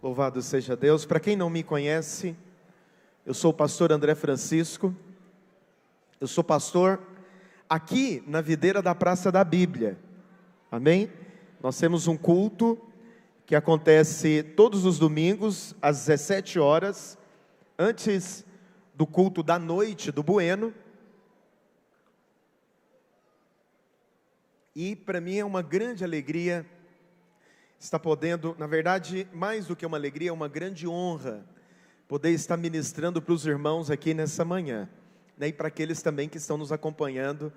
Louvado seja Deus. Para quem não me conhece, eu sou o pastor André Francisco. Eu sou pastor aqui na videira da Praça da Bíblia. Amém? Nós temos um culto que acontece todos os domingos às 17 horas, antes do culto da noite do Bueno. E para mim é uma grande alegria estar podendo, na verdade, mais do que uma alegria, é uma grande honra poder estar ministrando para os irmãos aqui nessa manhã, né? E para aqueles também que estão nos acompanhando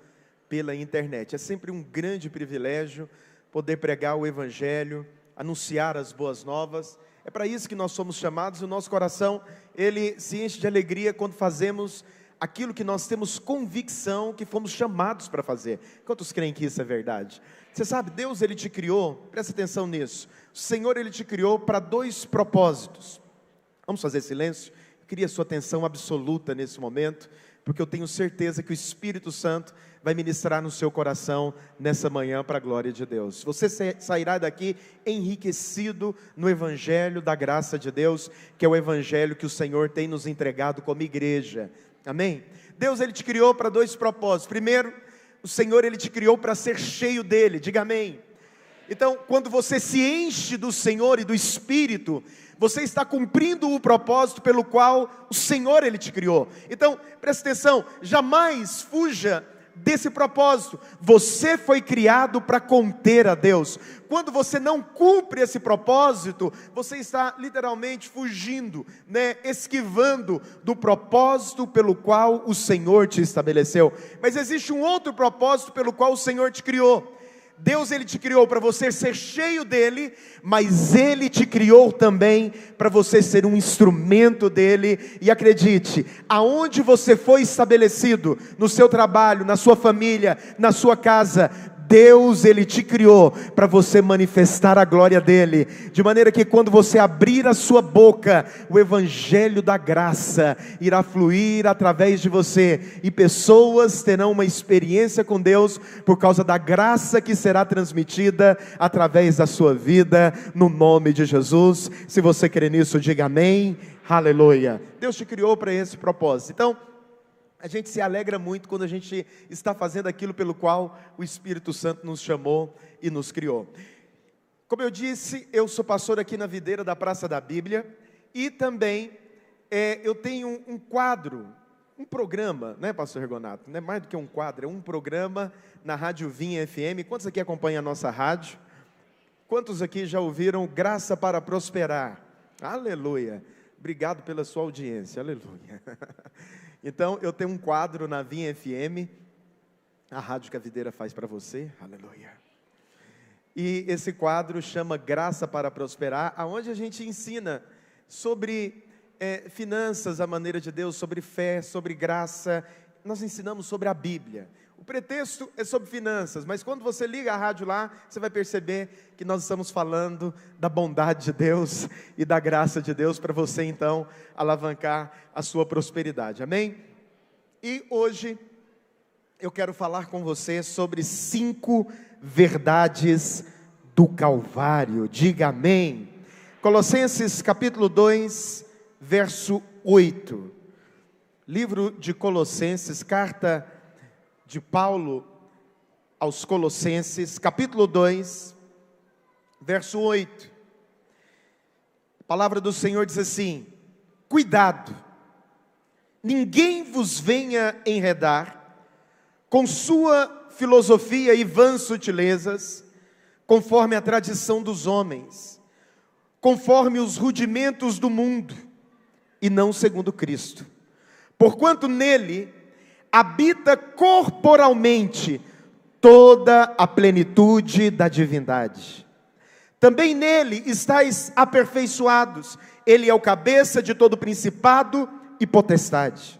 pela internet. É sempre um grande privilégio poder pregar o Evangelho, anunciar as boas novas. É para isso que nós somos chamados. O nosso coração, ele se enche de alegria quando fazemos aquilo que nós temos convicção que fomos chamados para fazer. Quantos creem que isso é verdade? Você sabe, Deus, ele te criou, presta atenção nisso, o Senhor, ele te criou para dois propósitos. Vamos fazer silêncio? Eu queria a sua atenção absoluta nesse momento, porque eu tenho certeza que o Espírito Santo vai ministrar no seu coração nessa manhã para a glória de Deus. Você sairá daqui enriquecido no Evangelho da graça de Deus, que é o Evangelho que o Senhor tem nos entregado como igreja. Amém? Deus, ele te criou para dois propósitos. Primeiro, o Senhor, ele te criou para ser cheio dele. Diga amém. Então, quando você se enche do Senhor e do Espírito, você está cumprindo o propósito pelo qual o Senhor, ele te criou. Então, presta atenção, jamais fuja desse propósito. Você foi criado para conter a Deus. Quando você não cumpre esse propósito, você está literalmente fugindo, né? Esquivando do propósito pelo qual o Senhor te estabeleceu. Mas existe um outro propósito pelo qual o Senhor te criou. Deus, ele te criou para você ser cheio dele, mas ele te criou também para você ser um instrumento dele. E acredite, aonde você foi estabelecido, no seu trabalho, na sua família, na sua casa, Deus, ele te criou para você manifestar a glória dele, de maneira que quando você abrir a sua boca, o Evangelho da graça irá fluir através de você, e pessoas terão uma experiência com Deus, por causa da graça que será transmitida através da sua vida, no nome de Jesus. Se você crê nisso, diga amém, aleluia. Deus te criou para esse propósito. Então, a gente se alegra muito quando a gente está fazendo aquilo pelo qual o Espírito Santo nos chamou e nos criou. Como eu disse, eu sou pastor aqui na videira da Praça da Bíblia, e também eu tenho um quadro, um programa, né, pastor Regonato? Não é mais do que um quadro, é um programa na Rádio Vinha FM. Quantos aqui acompanham a nossa rádio? Quantos aqui já ouviram Graça para Prosperar? Aleluia! Obrigado pela sua audiência, aleluia! Então, eu tenho um quadro na Vinha FM, a rádio que a videira faz para você, aleluia. E esse quadro chama Graça para Prosperar, onde a gente ensina sobre finanças, a maneira de Deus, sobre fé, sobre graça. Nós ensinamos sobre a Bíblia. O pretexto é sobre finanças, mas quando você liga a rádio lá, você vai perceber que nós estamos falando da bondade de Deus e da graça de Deus, para você então alavancar a sua prosperidade, amém? E hoje eu quero falar com você sobre 5 verdades do Calvário. Diga amém. Colossenses capítulo 2, verso 8. Livro de Colossenses, carta de Paulo aos Colossenses, capítulo 2, verso 8. A palavra do Senhor diz assim: cuidado, ninguém vos venha enredar com sua filosofia e vãs sutilezas, conforme a tradição dos homens, conforme os rudimentos do mundo, e não segundo Cristo. Porquanto nele habita corporalmente toda a plenitude da divindade. Também nele estáis aperfeiçoados. Ele é o cabeça de todo principado e potestade.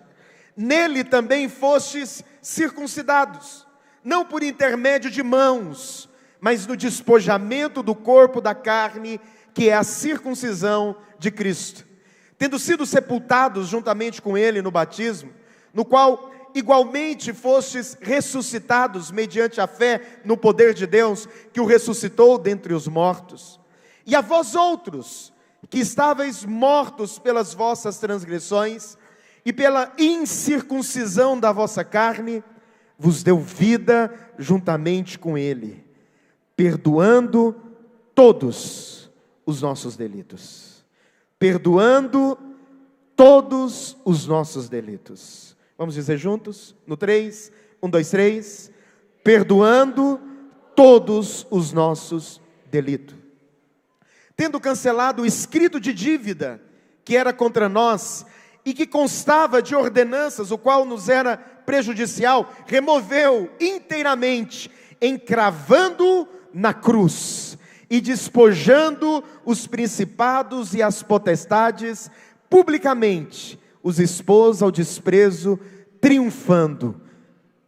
Nele também fostes circuncidados, não por intermédio de mãos, mas no despojamento do corpo da carne, que é a circuncisão de Cristo. Tendo sido sepultados juntamente com ele no batismo, no qual igualmente fostes ressuscitados mediante a fé no poder de Deus, que o ressuscitou dentre os mortos. E a vós outros, que estáveis mortos pelas vossas transgressões e pela incircuncisão da vossa carne, vos deu vida juntamente com Ele, perdoando todos os nossos delitos. Perdoando todos os nossos delitos. Vamos dizer juntos? No 3, 1, 2, 3. Perdoando todos os nossos delitos. Tendo cancelado o escrito de dívida que era contra nós e que constava de ordenanças, o qual nos era prejudicial, removeu inteiramente, encravando na cruz e despojando os principados e as potestades, publicamente os expôs ao desprezo, triunfando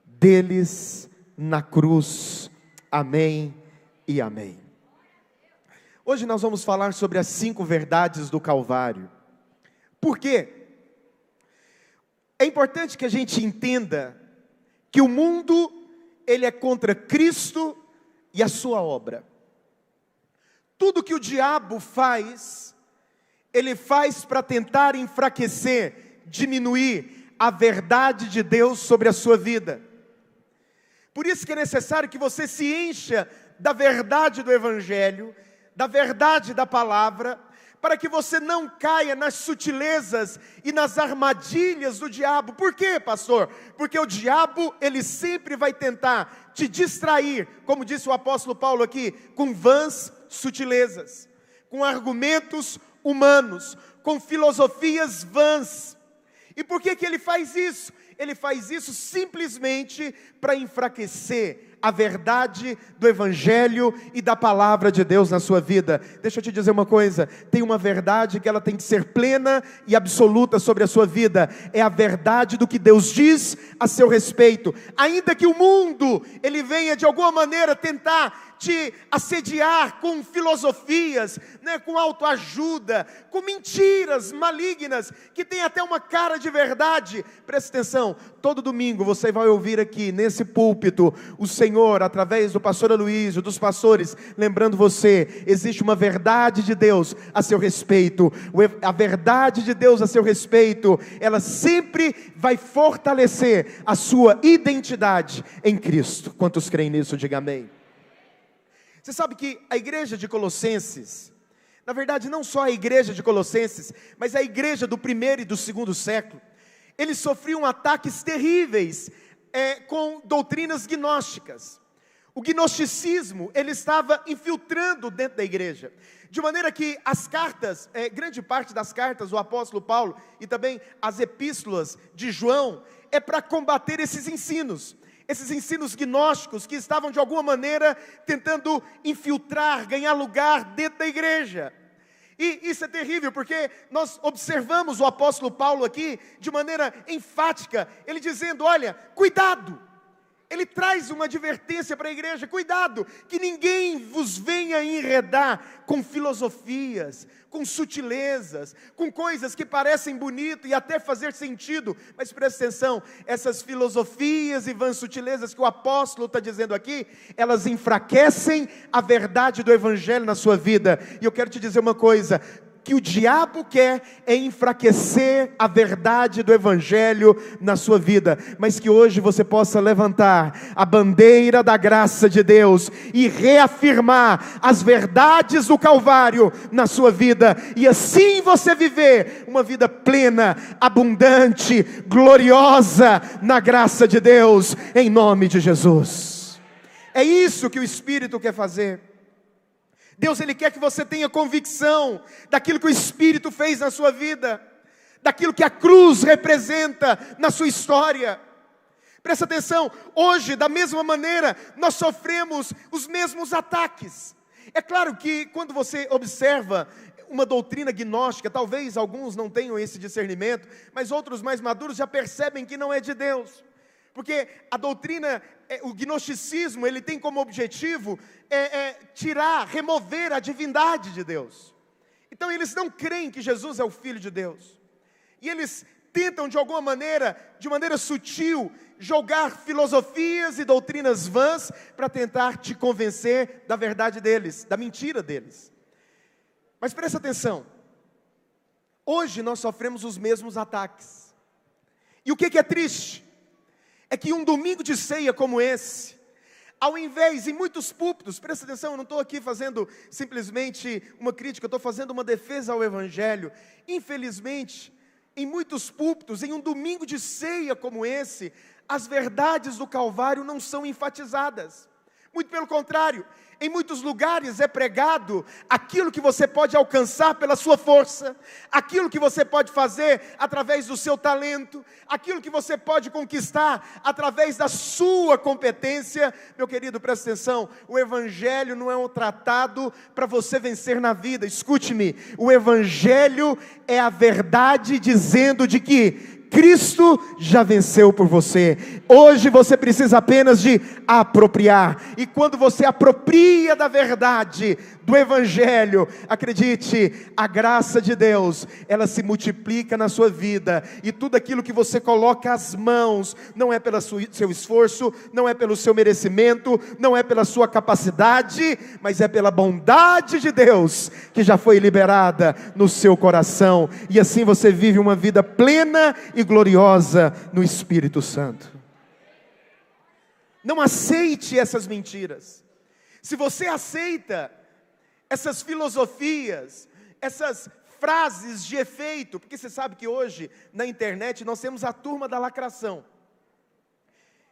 deles na cruz. Amém e amém. Hoje nós vamos falar sobre as 5 verdades do Calvário. Por quê? É importante que a gente entenda que o mundo, ele é contra Cristo e a sua obra. Tudo que o diabo faz, ele faz para tentar enfraquecer, diminuir a verdade de Deus sobre a sua vida. Por isso que é necessário que você se encha da verdade do Evangelho, da verdade da palavra, para que você não caia nas sutilezas e nas armadilhas do diabo. Por quê, pastor? Porque o diabo, ele sempre vai tentar te distrair, como disse o apóstolo Paulo aqui, com vãs sutilezas, com argumentos humanos, com filosofias vãs. E por que ele faz isso? Ele faz isso simplesmente para enfraquecer a verdade do Evangelho e da palavra de Deus na sua vida. Deixa eu te dizer uma coisa, tem uma verdade que ela tem que ser plena e absoluta sobre a sua vida, é a verdade do que Deus diz a seu respeito. Ainda que o mundo, ele venha de alguma maneira tentar te assediar com filosofias, com autoajuda, com mentiras malignas, que tem até uma cara de verdade. Presta atenção, todo domingo você vai ouvir aqui, nesse púlpito, o Senhor, através do pastor Aloísio, dos pastores, lembrando você, existe uma verdade de Deus a seu respeito. A verdade de Deus a seu respeito, ela sempre vai fortalecer a sua identidade em Cristo. Quantos creem nisso, diga amém. Você sabe que a igreja de Colossenses, na verdade não só a igreja de Colossenses, mas a igreja do 1º e do 2º século, eles sofriam ataques terríveis com doutrinas gnósticas. O gnosticismo, ele estava infiltrando dentro da igreja, de maneira que as cartas, grande parte das cartas do apóstolo Paulo, e também as epístolas de João, é para combater esses ensinos gnósticos que estavam de alguma maneira tentando infiltrar, ganhar lugar dentro da igreja. E isso é terrível, porque nós observamos o apóstolo Paulo aqui, de maneira enfática, ele dizendo, olha, cuidado. Ele traz uma advertência para a igreja, cuidado, que ninguém vos venha enredar com filosofias, com sutilezas, com coisas que parecem bonito e até fazer sentido, mas presta atenção, essas filosofias e vãs sutilezas que o apóstolo está dizendo aqui, elas enfraquecem a verdade do Evangelho na sua vida. E eu quero te dizer uma coisa, que o diabo quer é enfraquecer a verdade do Evangelho na sua vida, mas que hoje você possa levantar a bandeira da graça de Deus e reafirmar as verdades do Calvário na sua vida, e assim você viver uma vida plena, abundante, gloriosa na graça de Deus, em nome de Jesus. É isso que o Espírito quer fazer. Deus, Ele quer que você tenha convicção daquilo que o Espírito fez na sua vida, daquilo que a cruz representa na sua história. Presta atenção, hoje, da mesma maneira, nós sofremos os mesmos ataques. É claro que quando você observa uma doutrina gnóstica, talvez alguns não tenham esse discernimento, mas outros mais maduros já percebem que não é de Deus. Porque a doutrina, o gnosticismo, ele tem como objetivo tirar, remover a divindade de Deus. Então eles não creem que Jesus é o Filho de Deus. E eles tentam de alguma maneira, de maneira sutil, jogar filosofias e doutrinas vãs para tentar te convencer da verdade deles, da mentira deles. Mas presta atenção, Hoje nós sofremos os mesmos ataques. E o que é triste? É que um domingo de ceia como esse, ao invés, em muitos púlpitos, presta atenção, eu não estou aqui fazendo simplesmente uma crítica, eu estou fazendo uma defesa ao Evangelho. Infelizmente, em muitos púlpitos, em um domingo de ceia como esse, as verdades do Calvário não são enfatizadas. Muito pelo contrário, em muitos lugares é pregado aquilo que você pode alcançar pela sua força, aquilo que você pode fazer através do seu talento, aquilo que você pode conquistar através da sua competência. Meu querido, presta atenção, o Evangelho não é um tratado para você vencer na vida. Escute-me, o Evangelho é a verdade dizendo de que Cristo já venceu por você. Hoje você precisa apenas de apropriar. E quando você apropria da verdade, do Evangelho, acredite, a graça de Deus, ela se multiplica na sua vida. E tudo aquilo que você coloca as mãos, não é pelo seu esforço, não é pelo seu merecimento, não é pela sua capacidade, mas é pela bondade de Deus, que já foi liberada no seu coração. E assim você vive uma vida plena e gloriosa no Espírito Santo. Não aceite essas mentiras. Se você aceita essas filosofias, essas frases de efeito, porque você sabe que hoje na internet nós temos a turma da lacração.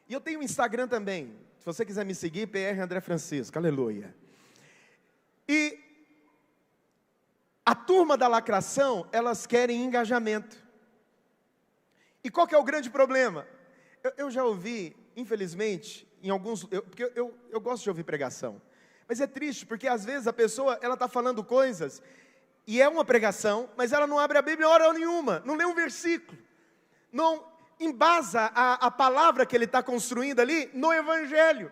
E eu tenho um Instagram também, se você quiser me seguir, PR André Francisco, aleluia. E a turma da lacração, elas querem engajamento. E qual que é o grande problema? Eu já ouvi, infelizmente, em alguns, porque eu gosto de ouvir pregação, mas é triste, porque às vezes a pessoa, ela está falando coisas, e é uma pregação, mas ela não abre a Bíblia hora nenhuma, não lê um versículo, não embasa a palavra que ele está construindo ali no Evangelho.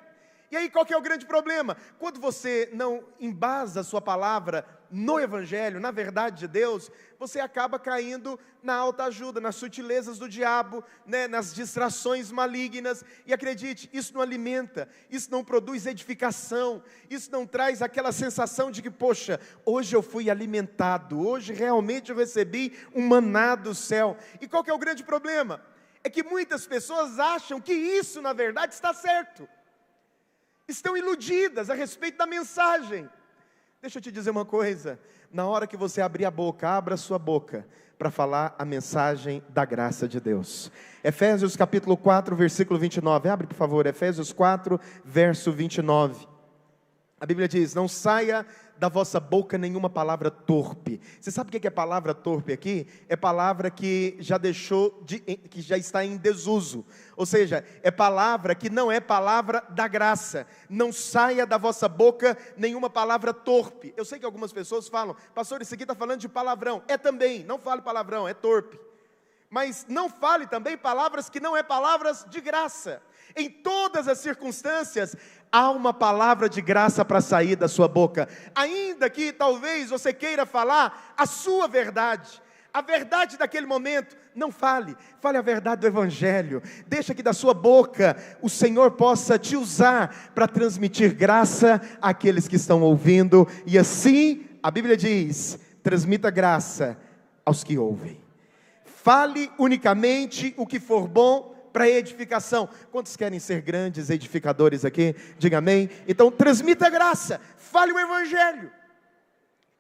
E aí qual que é o grande problema? Quando você não embasa a sua palavra no Evangelho, na verdade de Deus, você acaba caindo na autoajuda, nas sutilezas do diabo, né, nas distrações malignas. E acredite, isso não alimenta, isso não produz edificação, isso não traz aquela sensação de que, poxa, hoje eu fui alimentado, hoje realmente eu recebi um maná do céu. E qual que é o grande problema? É que muitas pessoas acham que isso na verdade está certo. Estão iludidas a respeito da mensagem. Deixa eu te dizer uma coisa, na hora que você abrir a boca, abra a sua boca para falar a mensagem da graça de Deus. Efésios capítulo 4, versículo 29, abre por favor, Efésios 4, verso 29. A Bíblia diz, não saia da vossa boca nenhuma palavra torpe. Você sabe o que é palavra torpe aqui? É palavra que já que já está em desuso. Ou seja, é palavra que não é palavra da graça. Não saia da vossa boca nenhuma palavra torpe. Eu sei que algumas pessoas falam, pastor, isso aqui está falando de palavrão. É também, não fale palavrão, é torpe. Mas não fale também palavras que não é palavras de graça. Em todas as circunstâncias, há uma palavra de graça para sair da sua boca. Ainda que talvez você queira falar a sua verdade, a verdade daquele momento, não fale. Fale a verdade do Evangelho. Deixa que da sua boca o Senhor possa te usar para transmitir graça àqueles que estão ouvindo. E assim, a Bíblia diz, transmita graça aos que ouvem. Fale unicamente o que for bom para edificação. Quantos querem ser grandes edificadores aqui? Diga amém. Então transmita graça, fale o Evangelho.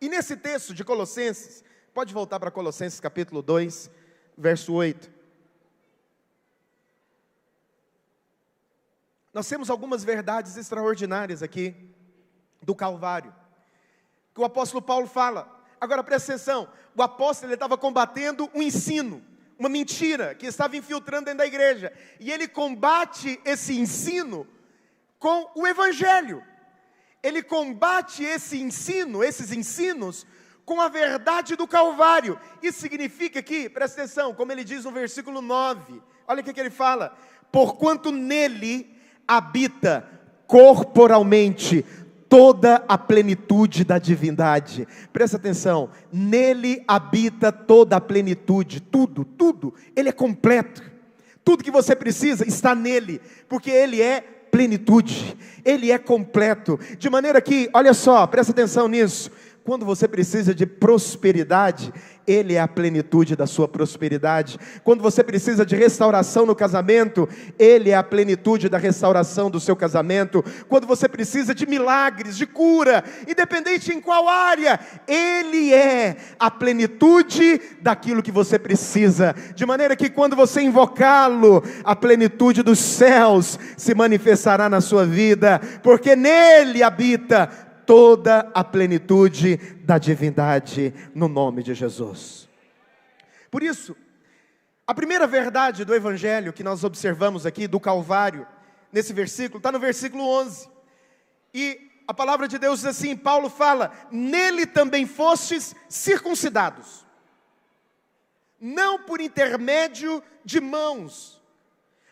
E nesse texto de Colossenses, pode voltar para Colossenses capítulo 2, verso 8. Nós temos algumas verdades extraordinárias aqui do Calvário, que o apóstolo Paulo fala. Agora presta atenção, o apóstolo ele estava combatendo um ensino, uma mentira que estava infiltrando dentro da igreja, e ele combate esse ensino com o Evangelho. Ele combate esse ensino, esses ensinos, com a verdade do Calvário. Isso significa que, presta atenção, como ele diz no versículo 9, olha o que ele fala, porquanto nele habita corporalmente toda a plenitude da divindade. Presta atenção, nele habita toda a plenitude, tudo, ele é completo, tudo que você precisa está nele, porque ele é plenitude, ele é completo, de maneira que, olha só, presta atenção nisso, quando você precisa de prosperidade, Ele é a plenitude da sua prosperidade. Quando você precisa de restauração no casamento, Ele é a plenitude da restauração do seu casamento. Quando você precisa de milagres, de cura, independente em qual área, Ele é a plenitude daquilo que você precisa. De maneira que quando você invocá-lo, a plenitude dos céus se manifestará na sua vida, porque nele habita toda a plenitude da divindade, no nome de Jesus. Por isso, a primeira verdade do Evangelho que nós observamos aqui, do Calvário, nesse versículo, está no versículo 11, e a palavra de Deus diz assim, Paulo fala, nele também fostes circuncidados, não por intermédio de mãos,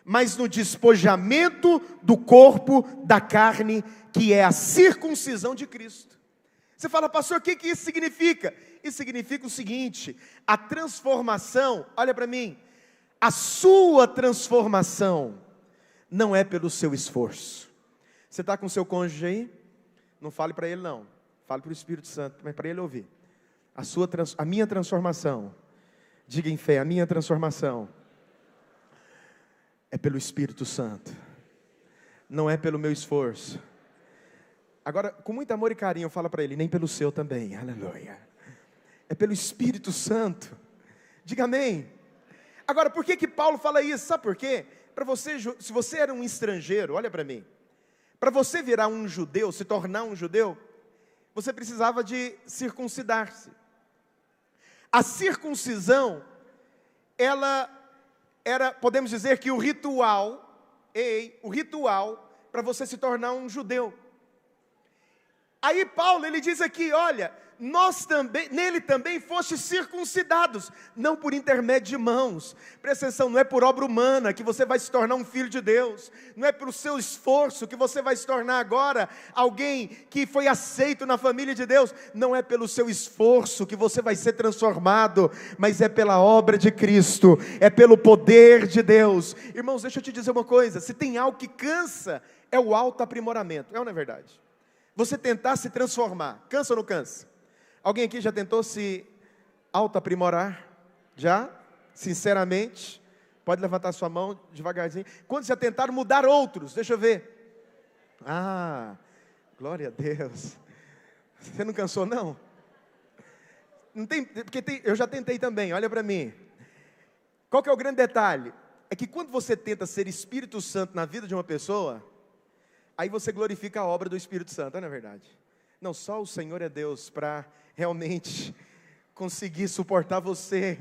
mas no despojamento do corpo da carne, que é a circuncisão de Cristo. Você fala, pastor, o que isso significa? Isso significa o seguinte, a transformação, olha para mim, a sua transformação não é pelo seu esforço. Você está com o seu cônjuge aí? Não fale para ele não, fale para o Espírito Santo, mas para ele ouvir. A minha transformação, diga em fé, a minha transformação é pelo Espírito Santo, não é pelo meu esforço. Agora, com muito amor e carinho, fala para ele, nem pelo seu também, aleluia. É pelo Espírito Santo, diga amém. Agora, por que Paulo fala isso? Sabe por quê? Para você, se você era um estrangeiro, olha para mim, para você virar um judeu, se tornar um judeu, você precisava de circuncidar-se. A circuncisão, ela era, podemos dizer que o ritual para você se tornar um judeu. Aí Paulo, ele diz aqui, olha, nele também fostes circuncidados, não por intermédio de mãos. Presta atenção, não é por obra humana que você vai se tornar um filho de Deus, não é pelo seu esforço que você vai se tornar agora alguém que foi aceito na família de Deus, não é pelo seu esforço que você vai ser transformado, mas é pela obra de Cristo, é pelo poder de Deus. Irmãos, deixa eu te dizer uma coisa, se tem algo que cansa, é o autoaprimoramento, é ou não é verdade? Você tentar se transformar, cansa ou não cansa? Alguém aqui já tentou se autoaprimorar? Já? Sinceramente? Pode levantar sua mão devagarzinho. Quantos já tentaram mudar outros? Deixa eu ver. Ah, glória a Deus. Você não cansou não? Não tem, porque eu já tentei também, olha para mim. Qual que é o grande detalhe? É que quando você tenta ser Espírito Santo na vida de uma pessoa, aí você glorifica a obra do Espírito Santo, não é verdade? Não, só o Senhor é Deus para realmente conseguir suportar você,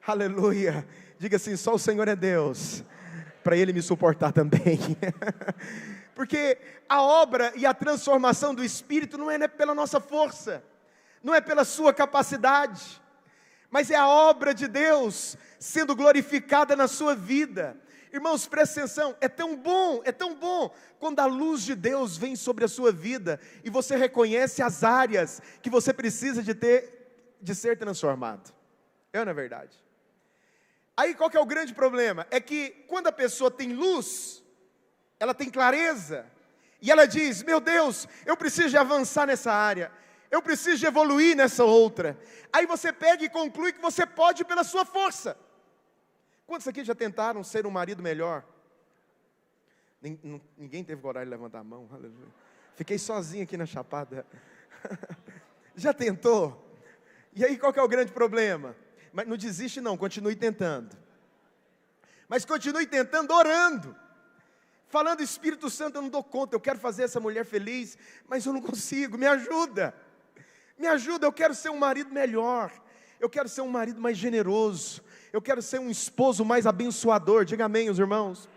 aleluia. Diga assim, só o Senhor é Deus para Ele me suportar também. Porque a obra e a transformação do Espírito não é pela nossa força, não é pela sua capacidade, mas é a obra de Deus sendo glorificada na sua vida. Irmãos, presta atenção, é tão bom quando a luz de Deus vem sobre a sua vida e você reconhece as áreas que você precisa de ser transformado. É ou não é verdade? Aí qual que é o grande problema? É que quando a pessoa tem luz, ela tem clareza, e ela diz, meu Deus, eu preciso de avançar nessa área, eu preciso de evoluir nessa outra. Aí você pega e conclui que você pode pela sua força. Quantos aqui já tentaram ser um marido melhor? Ninguém teve coragem de levantar a mão, aleluia. Fiquei sozinho aqui na chapada. Já tentou? E aí qual que é o grande problema? Mas não desiste não, continue tentando. Mas continue tentando, orando. Falando, Espírito Santo, eu não dou conta, eu quero fazer essa mulher feliz, mas eu não consigo, me ajuda. Me ajuda, eu quero ser um marido melhor. Eu quero ser um marido mais generoso. Eu quero ser um esposo mais abençoador. Diga amém, os irmãos.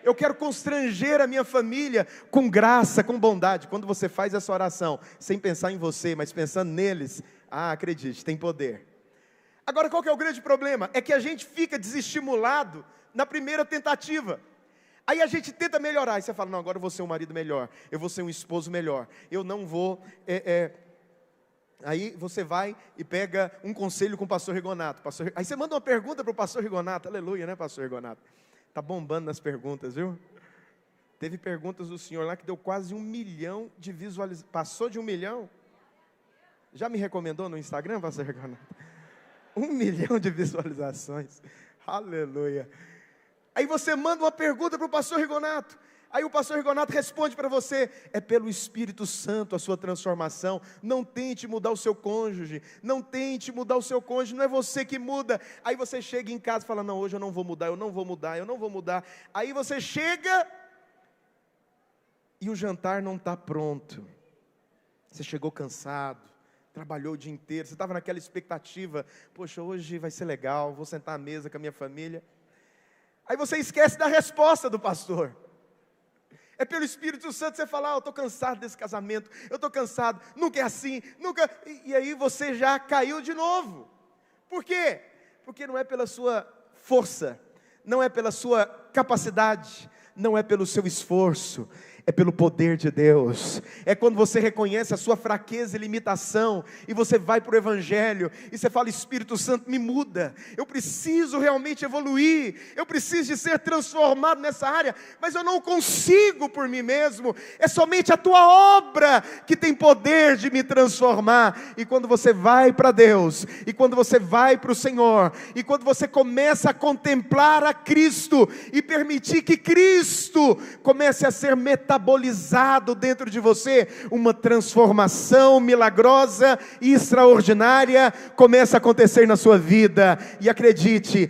Eu quero constranger a minha família com graça, com bondade. Quando você faz essa oração, sem pensar em você, mas pensando neles, acredite, tem poder. Agora, qual que é o grande problema? É que a gente fica desestimulado na primeira tentativa. Aí a gente tenta melhorar, e você fala, não, agora eu vou ser um marido melhor, eu vou ser um esposo melhor, eu não vou... Aí você vai e pega um conselho com o pastor Rigonato. Aí você manda uma pergunta para o pastor Rigonato. Aleluia, né, pastor Rigonato? Está bombando nas perguntas, viu? Teve perguntas do senhor lá que deu quase 1 milhão de visualizações. Passou de 1 milhão? Já me recomendou no Instagram, pastor Rigonato? 1 milhão de visualizações. Aleluia. Aí você manda uma pergunta para o pastor Rigonato. Aí o pastor Rigonato responde para você: é pelo Espírito Santo a sua transformação. Não tente mudar o seu cônjuge. Não tente mudar o seu cônjuge. Não é você que muda. Aí você chega em casa e fala: não, hoje eu não vou mudar, eu não vou mudar, eu não vou mudar. Aí você chega e o jantar não está pronto. Você chegou cansado, trabalhou o dia inteiro, você estava naquela expectativa: poxa, hoje vai ser legal, vou sentar à mesa com a minha família. Aí você esquece da resposta do pastor. É pelo Espírito Santo você fala: eu estou cansado desse casamento, eu estou cansado, nunca é assim, nunca... E aí você já caiu de novo. Por quê? Porque não é pela sua força, não é pela sua capacidade, não é pelo seu esforço, é pelo poder de Deus. É quando você reconhece a sua fraqueza e limitação, e você vai para o Evangelho, e você fala: Espírito Santo, me muda, eu preciso realmente evoluir, eu preciso de ser transformado nessa área, mas eu não consigo por mim mesmo, é somente a tua obra que tem poder de me transformar. E quando você vai para Deus, e quando você vai para o Senhor, e quando você começa a contemplar a Cristo, e permitir que Cristo comece a ser metabolizado dentro de você, uma transformação milagrosa e extraordinária começa a acontecer na sua vida. E acredite,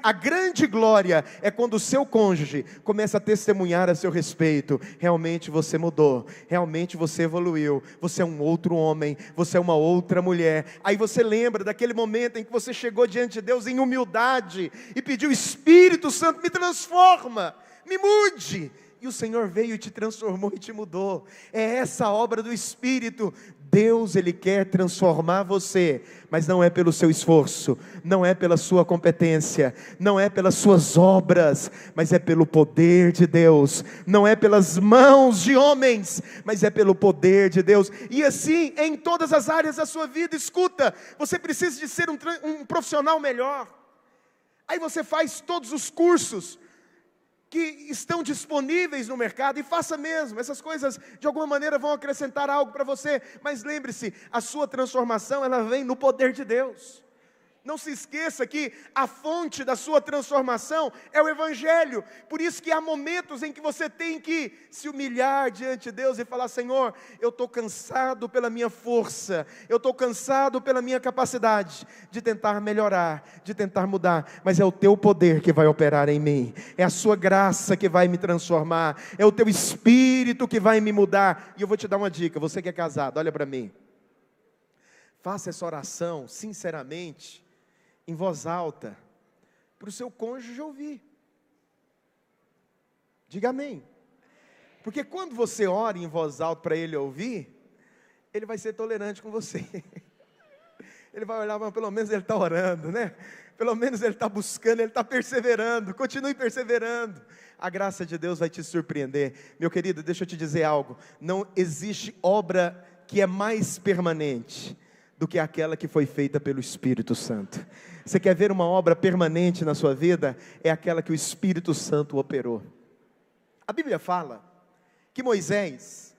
a grande glória é quando o seu cônjuge começa a testemunhar a seu respeito: realmente você mudou, realmente você evoluiu, você é um outro homem, você é uma outra mulher. Aí você lembra daquele momento em que você chegou diante de Deus em humildade e pediu: Espírito Santo, me transforma, me mude. E o Senhor veio e te transformou e te mudou. É essa obra do Espírito. Deus, Ele quer transformar você, mas não é pelo seu esforço, não é pela sua competência, não é pelas suas obras, mas é pelo poder de Deus. Não é pelas mãos de homens, mas é pelo poder de Deus. E assim, em todas as áreas da sua vida. Escuta, você precisa de ser um profissional melhor. Aí você faz todos os cursos que estão disponíveis no mercado, e faça mesmo. Essas coisas de alguma maneira vão acrescentar algo para você, mas lembre-se, a sua transformação, ela vem no poder de Deus. Não se esqueça que a fonte da sua transformação é o Evangelho. Por isso que há momentos em que você tem que se humilhar diante de Deus e falar: Senhor, eu estou cansado pela minha força, eu estou cansado pela minha capacidade de tentar melhorar, de tentar mudar, mas é o teu poder que vai operar em mim, é a sua graça que vai me transformar, é o teu Espírito que vai me mudar. E eu vou te dar uma dica: você que é casado, olha para mim, faça essa oração sinceramente, em voz alta, para o seu cônjuge ouvir. Diga amém. Porque quando você ora em voz alta para ele ouvir, ele vai ser tolerante com você. Ele vai olhar: mas pelo menos ele está orando, né? Pelo menos ele está buscando, ele está perseverando. Continue perseverando. A graça de Deus vai te surpreender. Meu querido, deixa eu te dizer algo: não existe obra que é mais permanente do que aquela que foi feita pelo Espírito Santo. Você quer ver uma obra permanente na sua vida? É aquela que o Espírito Santo operou. A Bíblia fala que Moisés,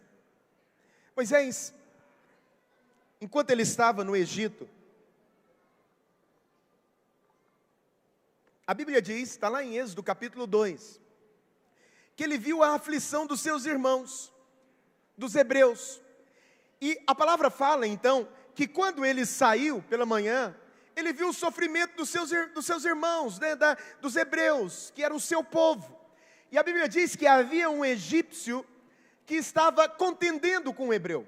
enquanto ele estava no Egito, a Bíblia diz, está lá em Êxodo capítulo 2, que ele viu a aflição dos seus irmãos, dos hebreus. E a palavra fala então que quando ele saiu pela manhã, ele viu o sofrimento dos seus irmãos, né, dos hebreus, que era o seu povo. E a Bíblia diz que havia um egípcio que estava contendendo com o hebreu.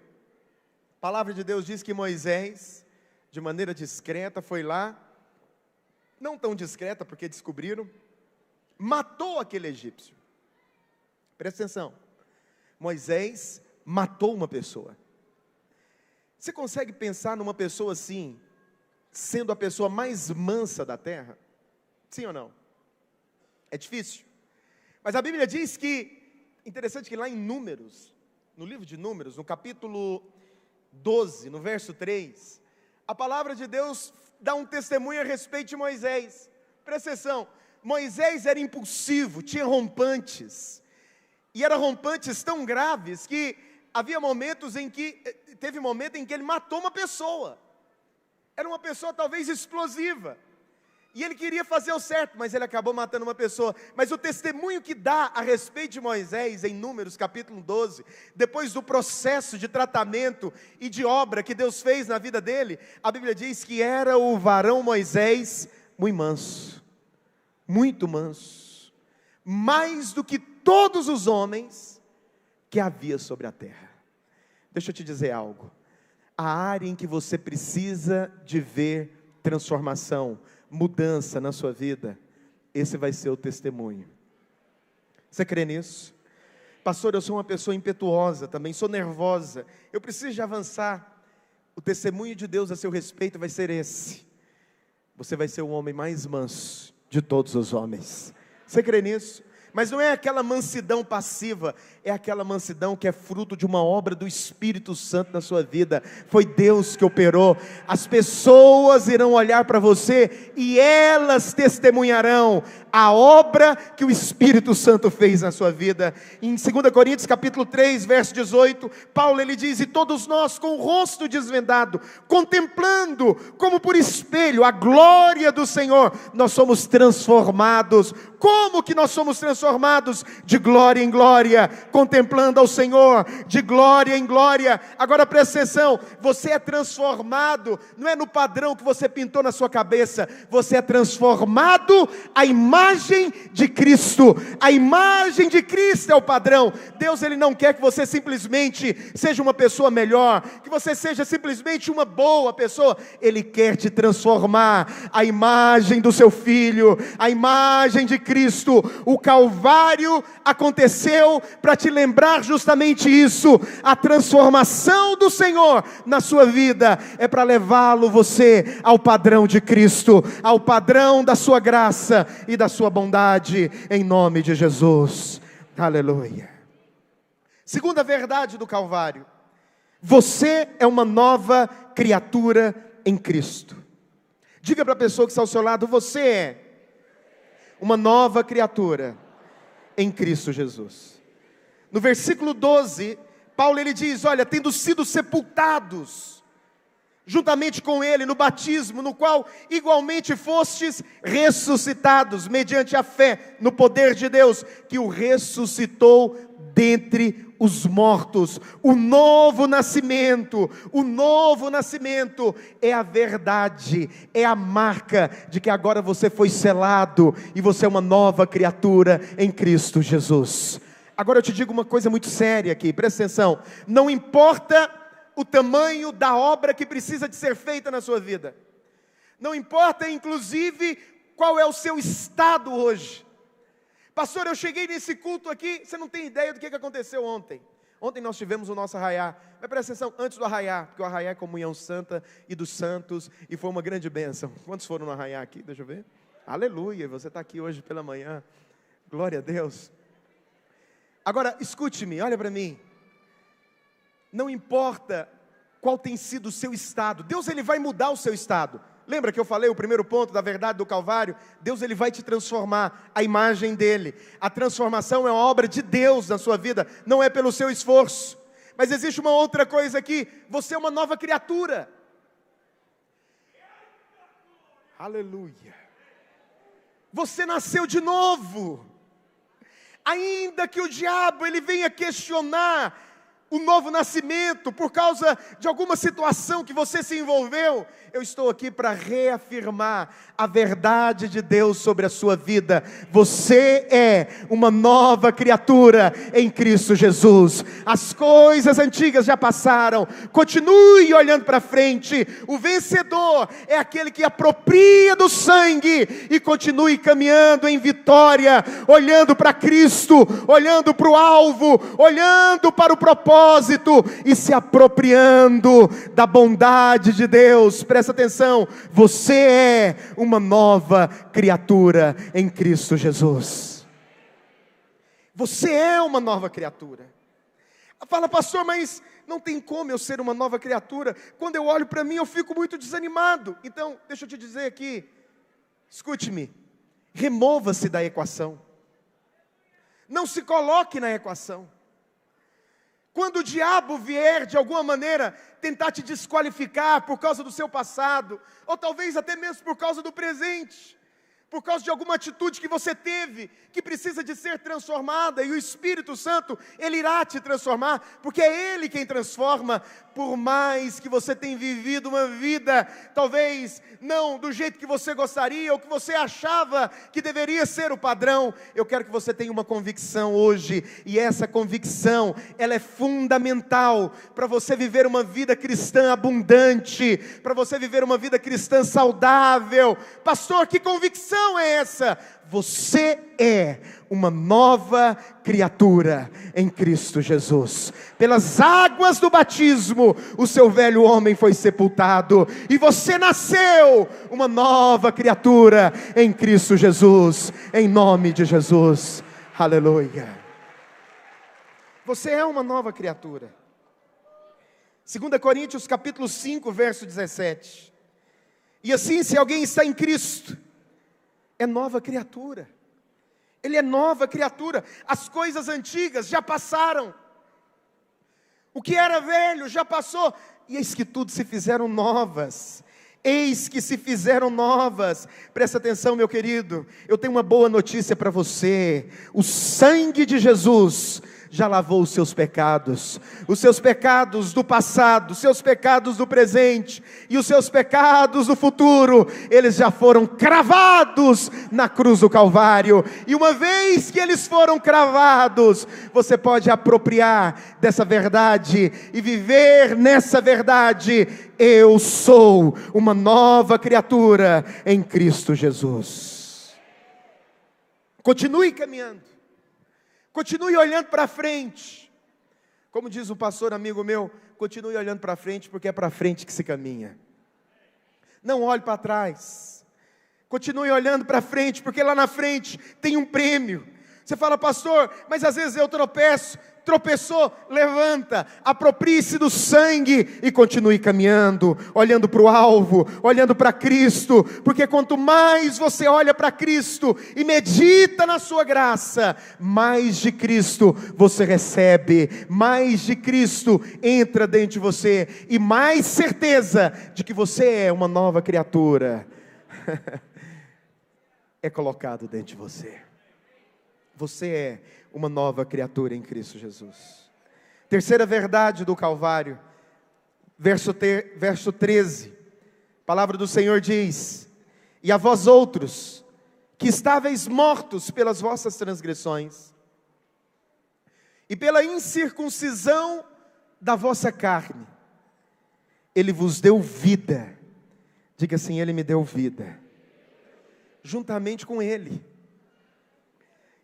A palavra de Deus diz que Moisés, de maneira discreta, foi lá, não tão discreta porque descobriram, matou aquele egípcio. Presta atenção, Moisés matou uma pessoa. Você consegue pensar numa pessoa assim, sendo a pessoa mais mansa da terra? Sim ou não? É difícil. Mas a Bíblia diz que, interessante que lá em Números, no livro de Números, no capítulo 12, no verso 3, a palavra de Deus dá um testemunho a respeito de Moisés. Presta atenção, Moisés era impulsivo, tinha rompantes, e eram rompantes tão graves que teve momento em que ele matou uma pessoa. Era uma pessoa talvez explosiva. E ele queria fazer o certo, mas ele acabou matando uma pessoa. Mas o testemunho que dá a respeito de Moisés, em Números capítulo 12, depois do processo de tratamento e de obra que Deus fez na vida dele, a Bíblia diz que era o varão Moisés muito manso, mais do que todos os homens que havia sobre a terra. Deixa eu te dizer algo. A área em que você precisa de ver transformação, mudança na sua vida, esse vai ser o testemunho. Você crê nisso? Pastor, eu sou uma pessoa impetuosa também, sou nervosa, eu preciso de avançar. O testemunho de Deus a seu respeito vai ser esse: você vai ser o homem mais manso de todos os homens. Você crê nisso? Mas não é aquela mansidão passiva, é aquela mansidão que é fruto de uma obra do Espírito Santo na sua vida. Foi Deus que operou. As pessoas irão olhar para você e elas testemunharão a obra que o Espírito Santo fez na sua vida. Em 2 Coríntios capítulo 3, verso 18, Paulo ele diz: e todos nós com o rosto desvendado, contemplando como por espelho a glória do Senhor, nós somos transformados. Como que nós somos transformados? De glória em glória, contemplando ao Senhor, de glória em glória. Agora presta atenção, você é transformado, não é no padrão que você pintou na sua cabeça, você é transformado à imagem de Cristo. A imagem de Cristo é o padrão. Deus ele não quer que você simplesmente seja uma pessoa melhor, que você seja simplesmente uma boa pessoa. Ele quer te transformar à imagem do seu Filho, à imagem de Cristo. O Calvário aconteceu para te lembrar justamente isso. A transformação do Senhor na sua vida é para levá-lo você ao padrão de Cristo, ao padrão da sua graça e da sua bondade, em nome de Jesus. Aleluia. Segunda verdade do Calvário: você é uma nova criatura em Cristo. Diga para a pessoa que está ao seu lado: você é uma nova criatura em Cristo Jesus. No versículo 12, Paulo ele diz: olha, tendo sido sepultados juntamente com ele no batismo, no qual igualmente fostes ressuscitados, mediante a fé no poder de Deus, que o ressuscitou dentre os mortos. O novo nascimento é a verdade, é a marca de que agora você foi selado e você é uma nova criatura em Cristo Jesus. Agora eu te digo uma coisa muito séria aqui, presta atenção: não importa o tamanho da obra que precisa de ser feita na sua vida, não importa inclusive qual é o seu estado hoje. Pastor, eu cheguei nesse culto aqui, você não tem ideia do que aconteceu ontem. Ontem nós tivemos o nosso arraiá, mas presta atenção, antes do arraiá, porque o arraiá é comunhão santa e dos santos, e foi uma grande bênção. Quantos foram no arraiá aqui? Deixa eu ver. Aleluia, você está aqui hoje pela manhã, glória a Deus. Agora, escute-me, olha para mim. Não importa qual tem sido o seu estado, Deus ele vai mudar o seu estado. Lembra que eu falei o primeiro ponto da verdade do Calvário? Deus ele vai te transformar à imagem dele. A transformação é uma obra de Deus na sua vida, não é pelo seu esforço. Mas existe uma outra coisa aqui: você é uma nova criatura. Aleluia. Você nasceu de novo. Ainda que o diabo ele venha questionar o novo nascimento por causa de alguma situação que você se envolveu, eu estou aqui para reafirmar a verdade de Deus sobre a sua vida. Você é uma nova criatura em Cristo Jesus. As coisas antigas já passaram, continue olhando para frente. O vencedor é aquele que apropria do sangue e continue caminhando em vitória, olhando para Cristo, olhando para o alvo, olhando para o propósito e se apropriando da bondade de Deus. Presta atenção, você é uma nova criatura em Cristo Jesus. Você é uma nova criatura. Fala, pastor, mas não tem como eu ser uma nova criatura. Quando eu olho para mim eu fico muito desanimado. Então, deixa eu te dizer aqui, escute-me, remova-se da equação. Não se coloque na equação. Quando o diabo vier de alguma maneira tentar te desqualificar por causa do seu passado, ou talvez até mesmo por causa do presente, por causa de alguma atitude que você teve, que precisa de ser transformada, e o Espírito Santo, Ele irá te transformar, porque é Ele quem transforma. Por mais que você tenha vivido uma vida, talvez não do jeito que você gostaria, ou que você achava que deveria ser o padrão, eu quero que você tenha uma convicção hoje, e essa convicção, ela é fundamental, para você viver uma vida cristã abundante, para você viver uma vida cristã saudável. Pastor, que convicção é essa? Você é uma nova criatura em Cristo Jesus. Pelas águas do batismo, o seu velho homem foi sepultado, e você nasceu uma nova criatura em Cristo Jesus, em nome de Jesus. Aleluia. Você é uma nova criatura. 2 Coríntios capítulo 5, verso 17. E assim, se alguém está em Cristo, é nova criatura. Ele é nova criatura. As coisas antigas já passaram. O que era velho já passou. E eis que tudo se fizeram novas. Eis que se fizeram novas. Presta atenção, meu querido. Eu tenho uma boa notícia para você. O sangue de Jesus já lavou os seus pecados do passado, os seus pecados do presente e os seus pecados do futuro. Eles já foram cravados na cruz do Calvário, e uma vez que eles foram cravados, você pode apropriar dessa verdade e viver nessa verdade. Eu sou uma nova criatura em Cristo Jesus. Continue caminhando. Continue olhando para frente. Como diz um pastor amigo meu, continue olhando para frente, porque é para frente que se caminha. Não olhe para trás. Continue olhando para frente, porque lá na frente tem um prêmio. Você fala, pastor, mas às vezes eu tropeço. Tropeçou, levanta, aproprie-se do sangue e continue caminhando, olhando para o alvo, olhando para Cristo, porque quanto mais você olha para Cristo e medita na sua graça, mais de Cristo você recebe, mais de Cristo entra dentro de você, e mais certeza de que você é uma nova criatura é colocado dentro de você. Você é uma nova criatura em Cristo Jesus. Terceira verdade do Calvário, verso 13, a palavra do Senhor diz: e a vós outros, que estáveis mortos pelas vossas transgressões, e pela incircuncisão da vossa carne, Ele vos deu vida. Diga assim: Ele me deu vida, juntamente com Ele.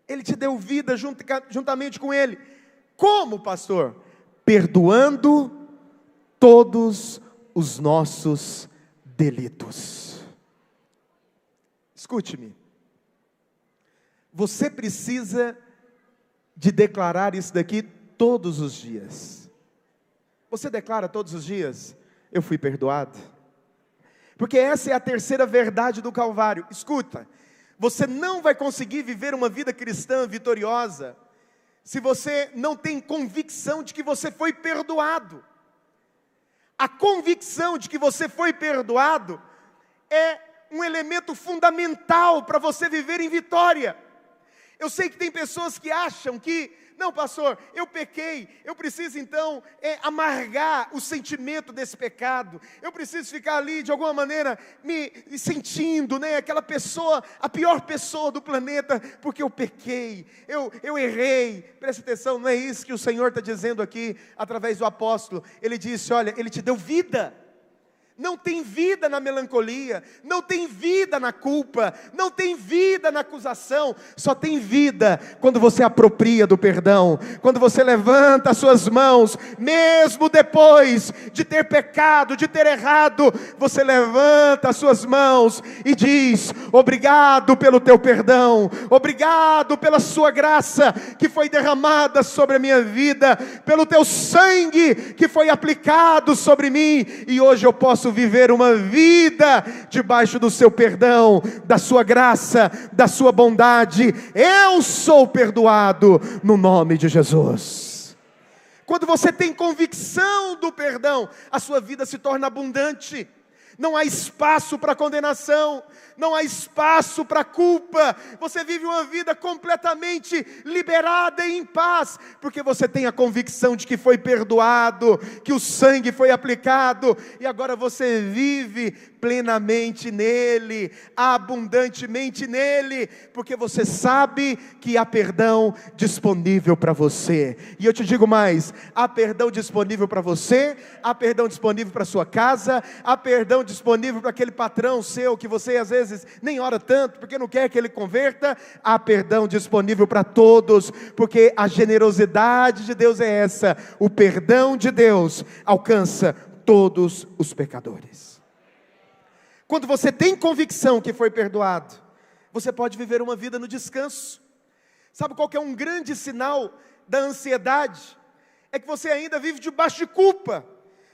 Ele te deu vida juntamente com Ele. Como, pastor? Perdoando todos os nossos delitos. Escute-me. Você precisa de declarar isso daqui todos os dias. Você declara todos os dias: eu fui perdoado? Porque essa é a terceira verdade do Calvário. Escuta. Você não vai conseguir viver uma vida cristã vitoriosa se você não tem convicção de que você foi perdoado. A convicção de que você foi perdoado é um elemento fundamental para você viver em vitória. Eu sei que tem pessoas que acham que, não, pastor, eu pequei, eu preciso então amargar o sentimento desse pecado, eu preciso ficar ali de alguma maneira me sentindo, aquela pessoa, a pior pessoa do planeta, porque eu pequei, eu errei. Preste atenção, não é isso que o Senhor está dizendo aqui, através do apóstolo. Ele disse: olha, Ele te deu vida. Não tem vida na melancolia, não tem vida na culpa, não tem vida na acusação, só tem vida quando você apropria do perdão, quando você levanta as suas mãos, mesmo depois de ter pecado, de ter errado, você levanta as suas mãos e diz: obrigado pelo teu perdão, obrigado pela sua graça que foi derramada sobre a minha vida, pelo teu sangue que foi aplicado sobre mim, e hoje eu posso viver uma vida debaixo do seu perdão, da sua graça, da sua bondade. Eu sou perdoado no nome de Jesus. Quando você tem convicção do perdão, a sua vida se torna abundante. Não há espaço para condenação, não há espaço para culpa. Você vive uma vida completamente liberada e em paz, porque você tem a convicção de que foi perdoado, que o sangue foi aplicado, e agora você vive plenamente nele, abundantemente nele, porque você sabe que há perdão disponível para você. E eu te digo mais, há perdão disponível para você, há perdão disponível para sua casa, há perdão disponível para aquele patrão seu, que você às vezes nem ora tanto, porque não quer que ele converta. Há perdão disponível para todos, porque a generosidade de Deus é essa, o perdão de Deus alcança todos os pecadores. Quando você tem convicção que foi perdoado, você pode viver uma vida no descanso. Sabe qual que é um grande sinal da ansiedade? É que você ainda vive debaixo de culpa.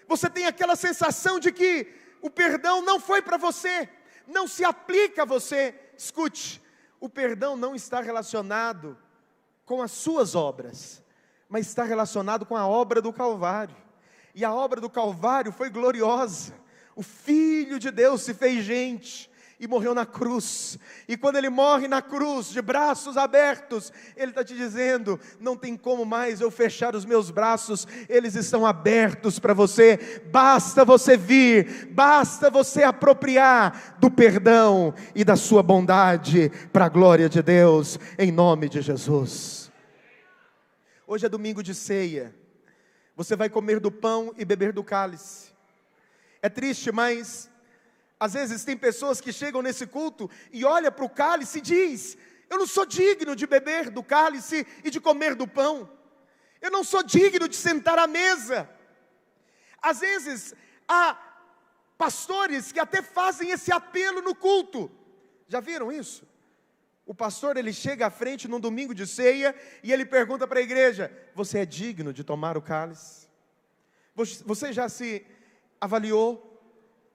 Você tem aquela sensação de que o perdão não foi para você, não se aplica a você. Escute, o perdão não está relacionado com as suas obras, mas está relacionado com a obra do Calvário. E a obra do Calvário foi gloriosa. O Filho de Deus se fez gente e morreu na cruz. E quando Ele morre na cruz, de braços abertos, Ele está te dizendo: não tem como mais eu fechar os meus braços, eles estão abertos para você. Basta você vir, basta você apropriar do perdão e da sua bondade, para a glória de Deus, em nome de Jesus. Hoje é domingo de ceia. Você vai comer do pão e beber do cálice. É triste, mas às vezes tem pessoas que chegam nesse culto e olham para o cálice e diz: eu não sou digno de beber do cálice e de comer do pão. Eu não sou digno de sentar à mesa. Às vezes há pastores que até fazem esse apelo no culto. Já viram isso? O pastor, ele chega à frente num domingo de ceia e ele pergunta para a igreja: você é digno de tomar o cálice? Você já se avaliou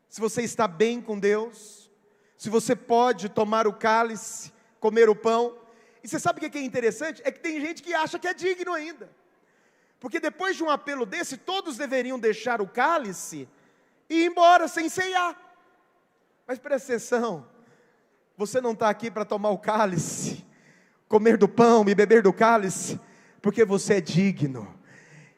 se você está bem com Deus? Se você pode tomar o cálice, comer o pão? E você sabe o que é interessante? É que tem gente que acha que é digno ainda, porque depois de um apelo desse, todos deveriam deixar o cálice e ir embora sem ceiar. Mas presta atenção, você não está aqui para tomar o cálice, comer do pão e beber do cálice, porque você é digno.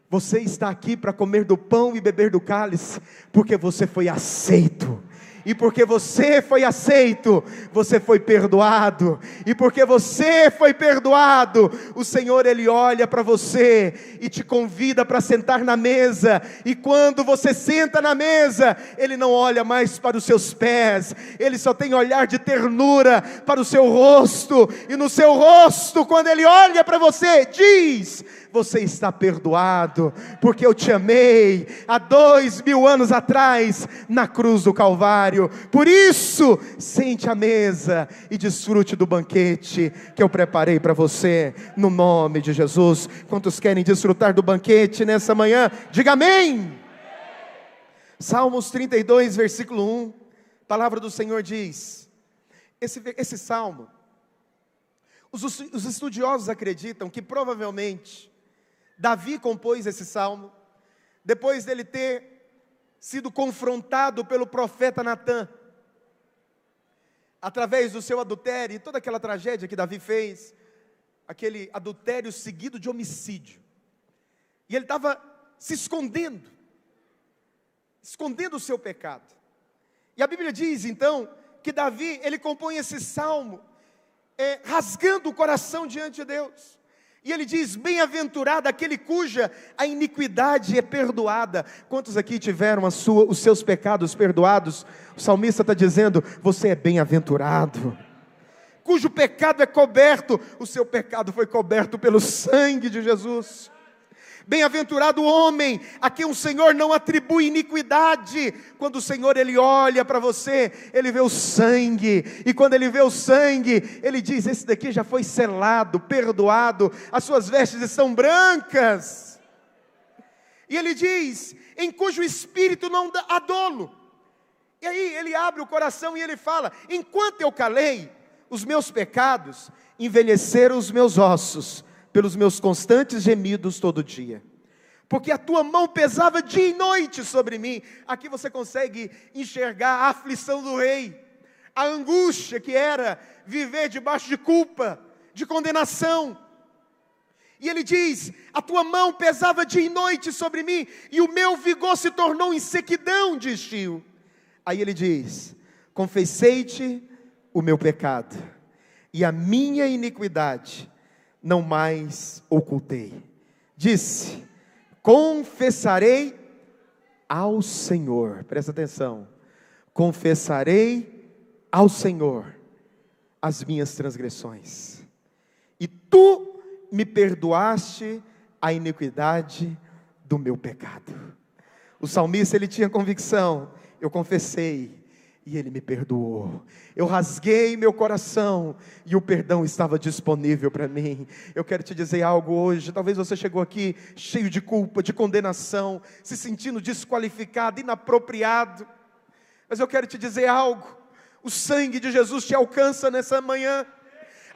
Você está aqui para comer do pão e beber do cálice, porque você foi aceito. E porque você foi aceito, você foi perdoado. E porque você foi perdoado, o Senhor, Ele olha para você e te convida para sentar na mesa. E quando você senta na mesa, Ele não olha mais para os seus pés, Ele só tem olhar de ternura para o seu rosto. E no seu rosto, quando Ele olha para você, diz: você está perdoado, porque eu te amei há 2000 anos atrás, na cruz do Calvário. Por isso, sente à mesa e desfrute do banquete que eu preparei para você, no nome de Jesus. Quantos querem desfrutar do banquete nessa manhã? Diga amém! Salmos 32, versículo 1, a palavra do Senhor diz, esse salmo, os estudiosos acreditam que provavelmente Davi compôs esse salmo depois dele ter sido confrontado pelo profeta Natã, através do seu adultério e toda aquela tragédia que Davi fez, aquele adultério seguido de homicídio. E ele estava se escondendo o seu pecado. E a Bíblia diz então que Davi, ele compõe esse salmo rasgando o coração diante de Deus. E ele diz: bem-aventurado aquele cuja a iniquidade é perdoada. Quantos aqui tiveram os seus pecados perdoados? O salmista está dizendo: você é bem-aventurado, cujo pecado é coberto. O seu pecado foi coberto pelo sangue de Jesus. Bem-aventurado o homem a quem o Senhor não atribui iniquidade. Quando o Senhor, Ele olha para você, Ele vê o sangue. E quando Ele vê o sangue, Ele diz: esse daqui já foi selado, perdoado. As suas vestes estão brancas. E Ele diz: em cujo espírito não há dolo. E aí Ele abre o coração e Ele fala: enquanto eu calei, os meus pecados envelheceram os meus ossos, pelos meus constantes gemidos todo dia. porque a tua mão pesava dia e noite sobre mim. Aqui você consegue enxergar a aflição do rei, a angústia que era viver debaixo de culpa, de condenação. E ele diz: a tua mão pesava dia e noite sobre mim, e o meu vigor se tornou em sequidão de estio. Aí ele diz: confessei-te o meu pecado, e a minha iniquidade não mais ocultei. Disse: confessarei ao Senhor, presta atenção, confessarei ao Senhor as minhas transgressões, e tu me perdoaste a iniquidade do meu pecado. O salmista, ele tinha convicção: eu confessei e ele me perdoou. Eu rasguei meu coração e o perdão estava disponível para mim. Eu quero te dizer algo hoje. Talvez você chegou aqui cheio de culpa, de condenação, se sentindo desqualificado, inapropriado. Mas eu quero te dizer algo: o sangue de Jesus te alcança nessa manhã.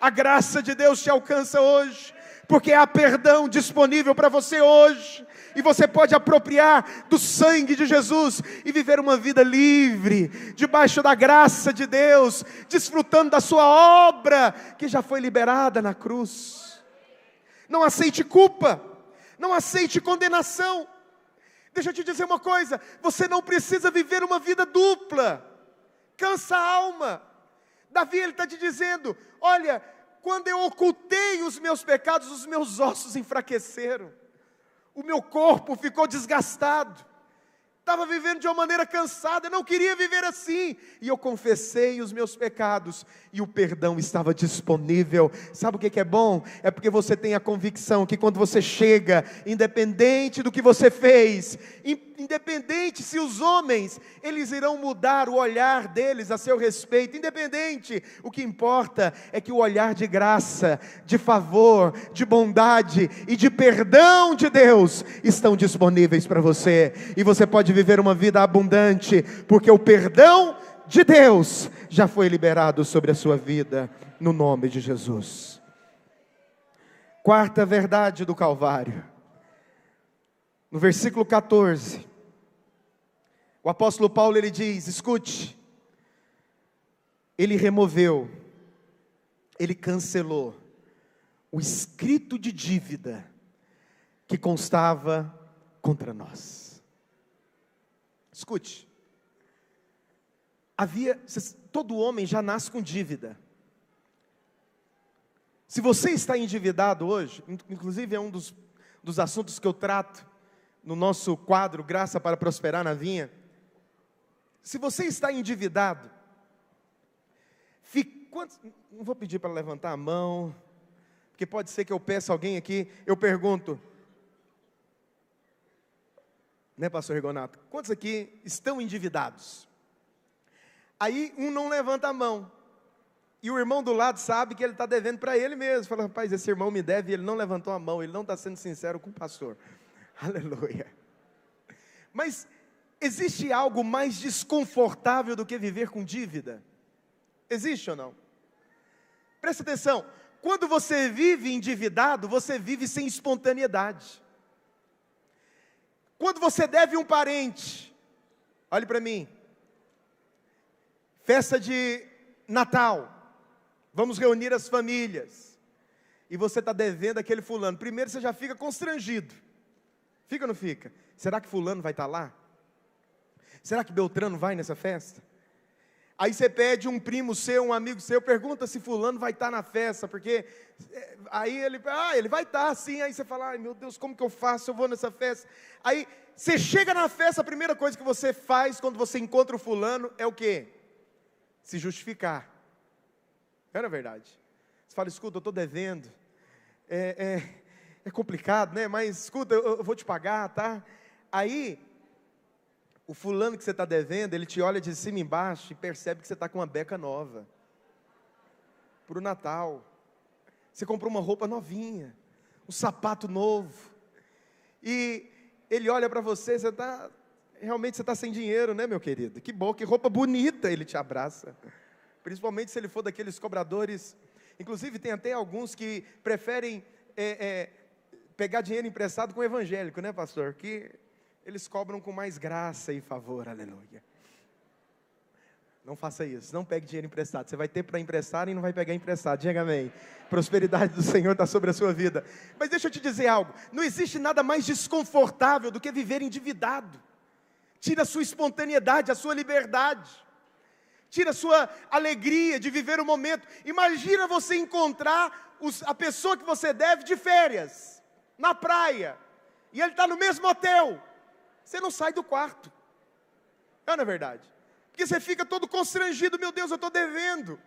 A graça de Deus te alcança hoje, porque há perdão disponível para você hoje, e você pode apropriar do sangue de Jesus, e viver uma vida livre, debaixo da graça de Deus, desfrutando da sua obra, que já foi liberada na cruz. Não aceite culpa, não aceite condenação. Deixa eu te dizer uma coisa: você não precisa viver uma vida dupla, cansa a alma. Davi, ele está te dizendo: olha, quando eu ocultei os meus pecados, os meus ossos enfraqueceram, o meu corpo ficou desgastado, estava vivendo de uma maneira cansada, eu não queria viver assim, e eu confessei os meus pecados, e o perdão estava disponível. Sabe o que é bom? É porque você tem a convicção que quando você chega, independente do que você fez, independente se os homens, eles irão mudar o olhar deles a seu respeito, independente, o que importa é que o olhar de graça, de favor, de bondade e de perdão de Deus estão disponíveis para você, e você pode viver uma vida abundante, porque o perdão de Deus já foi liberado sobre a sua vida, no nome de Jesus. Quarta verdade do Calvário, no versículo 14, o apóstolo Paulo, ele diz: escute, ele removeu, ele cancelou o escrito de dívida que constava contra nós. Escute, todo homem já nasce com dívida. Se você está endividado hoje, inclusive é um dos assuntos que eu trato no nosso quadro Graça para Prosperar na Vinha. Se você está endividado, não vou pedir para levantar a mão, porque pode ser que eu peça alguém aqui, eu pergunto, né, pastor Rigonato, quantos aqui estão endividados? Aí um não levanta a mão, e o irmão do lado sabe que ele está devendo para ele mesmo, fala: rapaz, esse irmão me deve, e ele não levantou a mão, ele não está sendo sincero com o pastor. Aleluia. Mas existe algo mais desconfortável do que viver com dívida? Existe ou não? Presta atenção, quando você vive endividado, você vive sem espontaneidade. Quando você deve um parente, olhe para mim, festa de Natal, vamos reunir as famílias, e você está devendo aquele fulano, primeiro você já fica constrangido, fica ou não fica? Será que fulano vai estar lá? Será que Beltrano vai nessa festa? Aí você pede um primo seu, um amigo seu, pergunta se fulano vai estar na festa, porque aí ele vai estar sim, aí você fala: ai meu Deus, como que eu faço, eu vou nessa festa. Aí você chega na festa, a primeira coisa que você faz quando você encontra o fulano é o quê? Se justificar. Não é verdade? Você fala: escuta, eu estou devendo, é complicado, né? Mas escuta, eu vou te pagar, tá? Aí o fulano que você está devendo, ele te olha de cima e embaixo e percebe que você está com uma beca nova para o Natal. Você comprou uma roupa novinha, um sapato novo, e ele olha para você, realmente você está sem dinheiro, né, meu querido? Que bom, que roupa bonita. Ele te abraça, principalmente se ele for daqueles cobradores. Inclusive tem até alguns que preferem pegar dinheiro emprestado com o evangélico, né, pastor? Que eles cobram com mais graça e favor, aleluia. Não faça isso, não pegue dinheiro emprestado. Você vai ter para emprestar e não vai pegar emprestado, diga amém. Prosperidade do Senhor está sobre a sua vida. Mas deixa eu te dizer algo, não existe nada mais desconfortável do que viver endividado. Tira a sua espontaneidade, a sua liberdade. Tira a sua alegria de viver o momento. Imagina você encontrar a pessoa que você deve de férias, na praia, e ele está no mesmo hotel. Você não sai do quarto. Não é verdade? Porque você fica todo constrangido, meu Deus, eu estou devendo.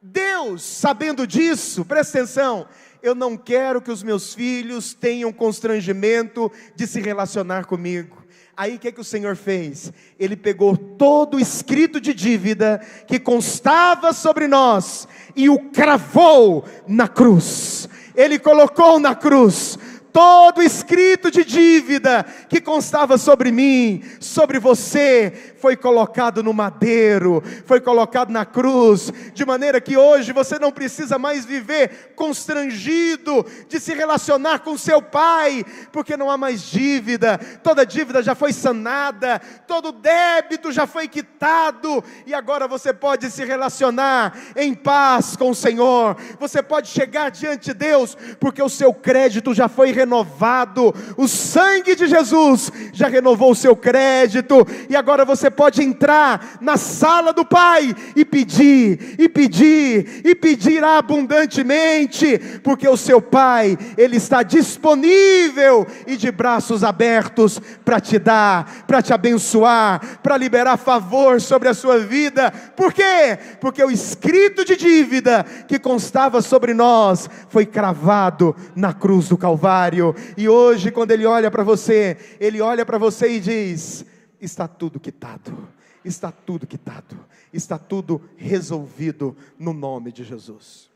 Deus, sabendo disso, presta atenção, eu não quero que os meus filhos tenham constrangimento de se relacionar comigo. Aí o que o Senhor fez? Ele pegou todo o escrito de dívida que constava sobre nós e o cravou na cruz. Ele colocou na cruz todo escrito de dívida que constava sobre mim, sobre você, foi colocado no madeiro, foi colocado na cruz, de maneira que hoje você não precisa mais viver constrangido de se relacionar com seu pai, porque não há mais dívida, toda dívida já foi sanada, todo débito já foi quitado, e agora você pode se relacionar em paz com o Senhor, você pode chegar diante de Deus, porque o seu crédito já foi renovado, o sangue de Jesus já renovou o seu crédito, e agora você pode entrar na sala do Pai, e pedir, e pedir, e pedir abundantemente, porque o seu Pai, Ele está disponível, e de braços abertos, para te dar, para te abençoar, para liberar favor sobre a sua vida. Por quê? Porque o escrito de dívida, que constava sobre nós, foi cravado na cruz do Calvário, e hoje quando Ele olha para você, Ele olha para você e diz: está tudo quitado, está tudo quitado, está tudo resolvido no nome de Jesus.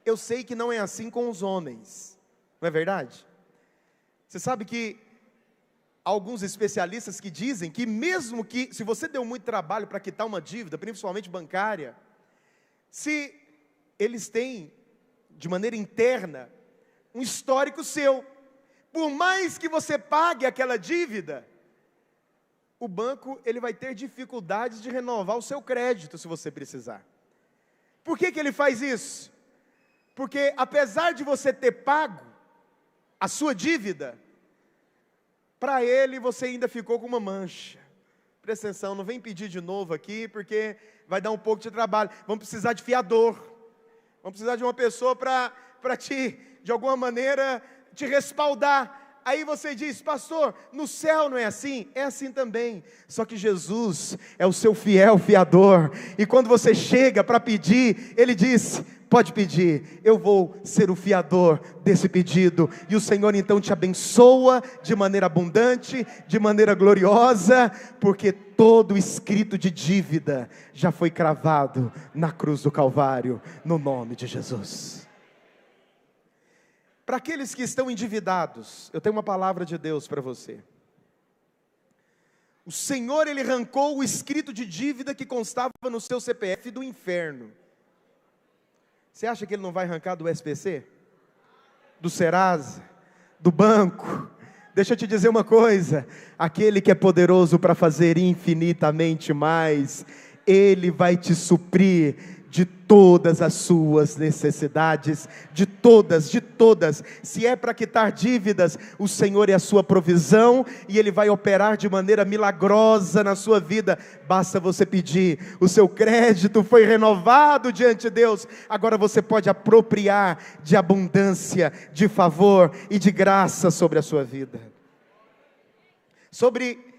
Eu sei que não é assim com os homens, não é verdade? Você sabe que há alguns especialistas que dizem que mesmo que, se você deu muito trabalho para quitar uma dívida, principalmente bancária, se eles têm, de maneira interna, um histórico seu, por mais que você pague aquela dívida, o banco ele vai ter dificuldades de renovar o seu crédito se você precisar. Por que ele faz isso? Porque apesar de você ter pago a sua dívida, para ele você ainda ficou com uma mancha. Presta atenção, não vem pedir de novo aqui, porque vai dar um pouco de trabalho. Vamos precisar de fiador, vamos precisar de uma pessoa para te, de alguma maneira, te respaldar. Aí você diz: pastor, no céu não é assim? É assim também, só que Jesus é o seu fiel fiador, e quando você chega para pedir, Ele diz: pode pedir, eu vou ser o fiador desse pedido, e o Senhor então te abençoa de maneira abundante, de maneira gloriosa, porque todo escrito de dívida já foi cravado na cruz do Calvário, no nome de Jesus. Para aqueles que estão endividados, eu tenho uma palavra de Deus para você. O Senhor, Ele arrancou o escrito de dívida que constava no seu CPF do inferno. Você acha que Ele não vai arrancar do SPC? Do Serasa? Do banco? Deixa eu te dizer uma coisa, aquele que é poderoso para fazer infinitamente mais, Ele vai te suprir de todas as suas necessidades, de todas, se é para quitar dívidas, o Senhor é a sua provisão, e Ele vai operar de maneira milagrosa na sua vida, basta você pedir. O seu crédito foi renovado diante de Deus, agora você pode apropriar de abundância, de favor e de graça sobre a sua vida. Sobre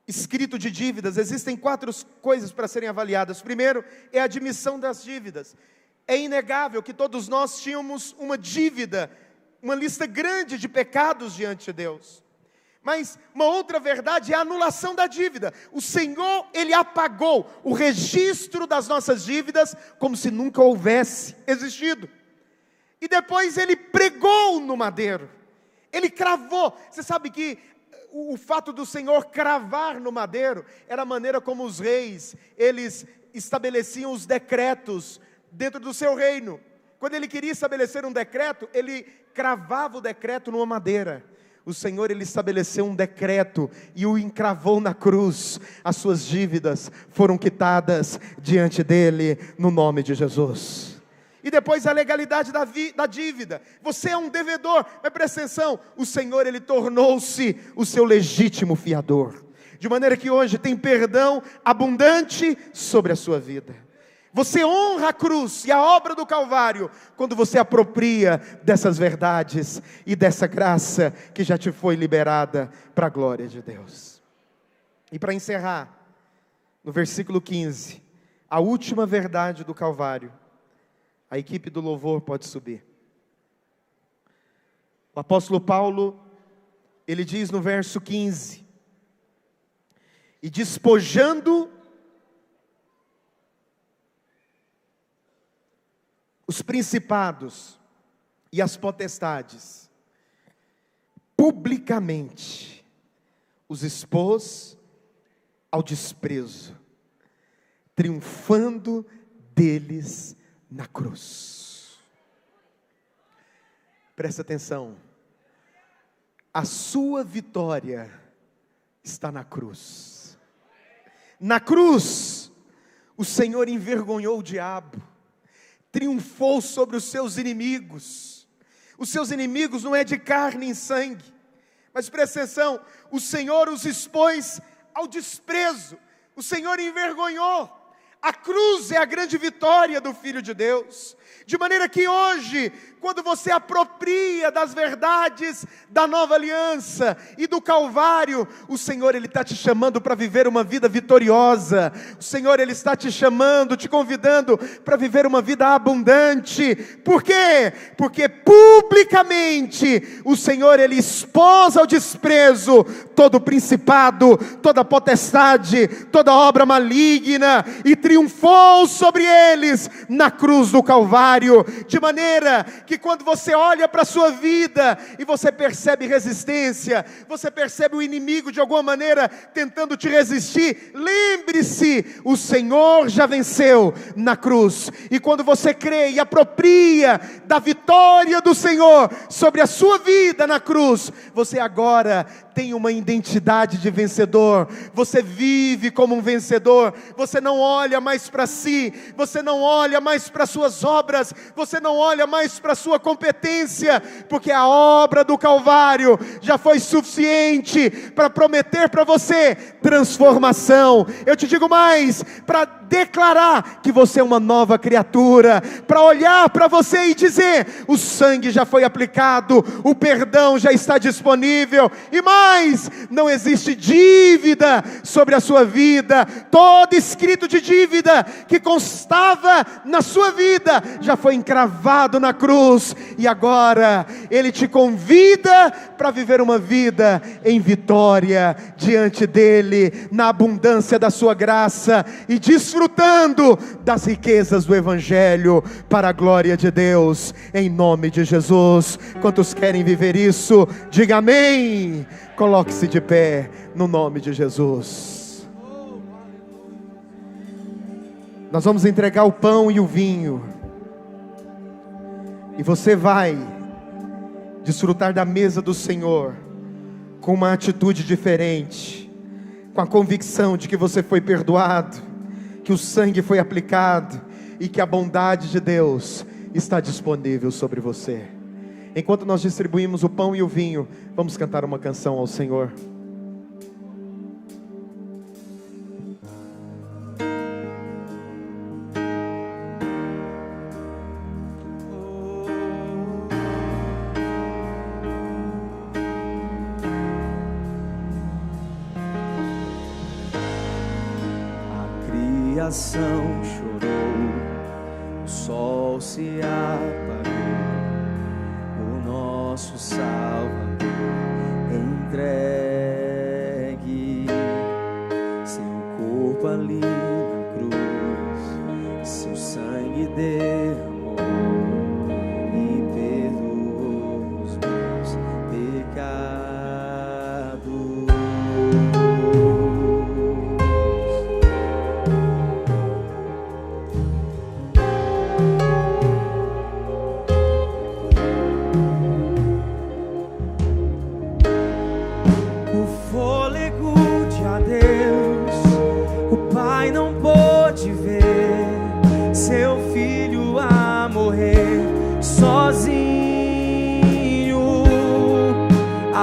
escrito de dívidas, existem 4 coisas para serem avaliadas. Primeiro, é a admissão das dívidas. É inegável que todos nós tínhamos uma dívida, uma lista grande de pecados diante de Deus. Mas uma outra verdade é a anulação da dívida. O Senhor, Ele apagou o registro das nossas dívidas, como se nunca houvesse existido. E depois Ele pregou no madeiro, Ele cravou. Você sabe que o fato do Senhor cravar no madeiro era a maneira como os reis, eles estabeleciam os decretos dentro do seu reino. Quando Ele queria estabelecer um decreto, Ele cravava o decreto numa madeira, o Senhor, Ele estabeleceu um decreto e o encravou na cruz. As suas dívidas foram quitadas diante dEle, no nome de Jesus. E depois a legalidade da dívida. Você é um devedor, mas presta atenção, o Senhor, Ele tornou-se o seu legítimo fiador. De maneira que hoje tem perdão abundante sobre a sua vida. Você honra a cruz e a obra do Calvário quando você apropria dessas verdades e dessa graça que já te foi liberada para a glória de Deus. E para encerrar, no versículo 15, a última verdade do Calvário. A equipe do louvor pode subir. O apóstolo Paulo, ele diz no verso 15: e despojando os principados e as potestades, publicamente os expôs ao desprezo, triunfando deles na cruz. Presta atenção, a sua vitória está na cruz. Na cruz, o Senhor envergonhou o diabo, triunfou sobre os seus inimigos. Os seus inimigos não é de carne e sangue, mas presta atenção, o Senhor os expôs ao desprezo, o Senhor envergonhou. A cruz é a grande vitória do Filho de Deus, de maneira que hoje, quando você apropria das verdades da nova aliança e do Calvário, o Senhor, Ele está te chamando para viver uma vida vitoriosa. O Senhor, Ele está te chamando, te convidando para viver uma vida abundante. Por quê? Porque publicamente o Senhor, Ele expôs ao desprezo todo principado, toda potestade, toda obra maligna, e triunfou sobre eles na cruz do Calvário, de maneira que quando você olha para a sua vida e você percebe resistência, você percebe o inimigo de alguma maneira tentando te resistir, lembre-se, o Senhor já venceu na cruz. E quando você crê e apropria da vitória do Senhor sobre a sua vida na cruz, você agora tem uma identidade de vencedor. Você vive como um vencedor. Você não olha mais para si, você não olha mais para suas obras, você não olha mais para sua competência, porque a obra do Calvário já foi suficiente para prometer para você transformação. Eu te digo mais, para declarar que você é uma nova criatura, para olhar para você e dizer: o sangue já foi aplicado, o perdão já está disponível, e mais, não existe dívida sobre a sua vida. Todo escrito de dívida que constava na sua vida já foi encravado na cruz, e agora Ele te convida para viver uma vida em vitória diante dEle, na abundância da sua graça e desfrutando das riquezas do Evangelho, para a glória de Deus, em nome de Jesus. Quantos querem viver isso? Diga amém. Coloque-se de pé, no nome de Jesus. Nós vamos entregar o pão e o vinho, e você vai desfrutar da mesa do Senhor com uma atitude diferente, com a convicção de que você foi perdoado, que o sangue foi aplicado e que a bondade de Deus está disponível sobre você. Enquanto nós distribuímos o pão e o vinho, vamos cantar uma canção ao Senhor. A criação chorou, o sol se apagou, o nosso Salvador entregue seu corpo ali na cruz, seu sangue derramou e perdoou os meus pecados.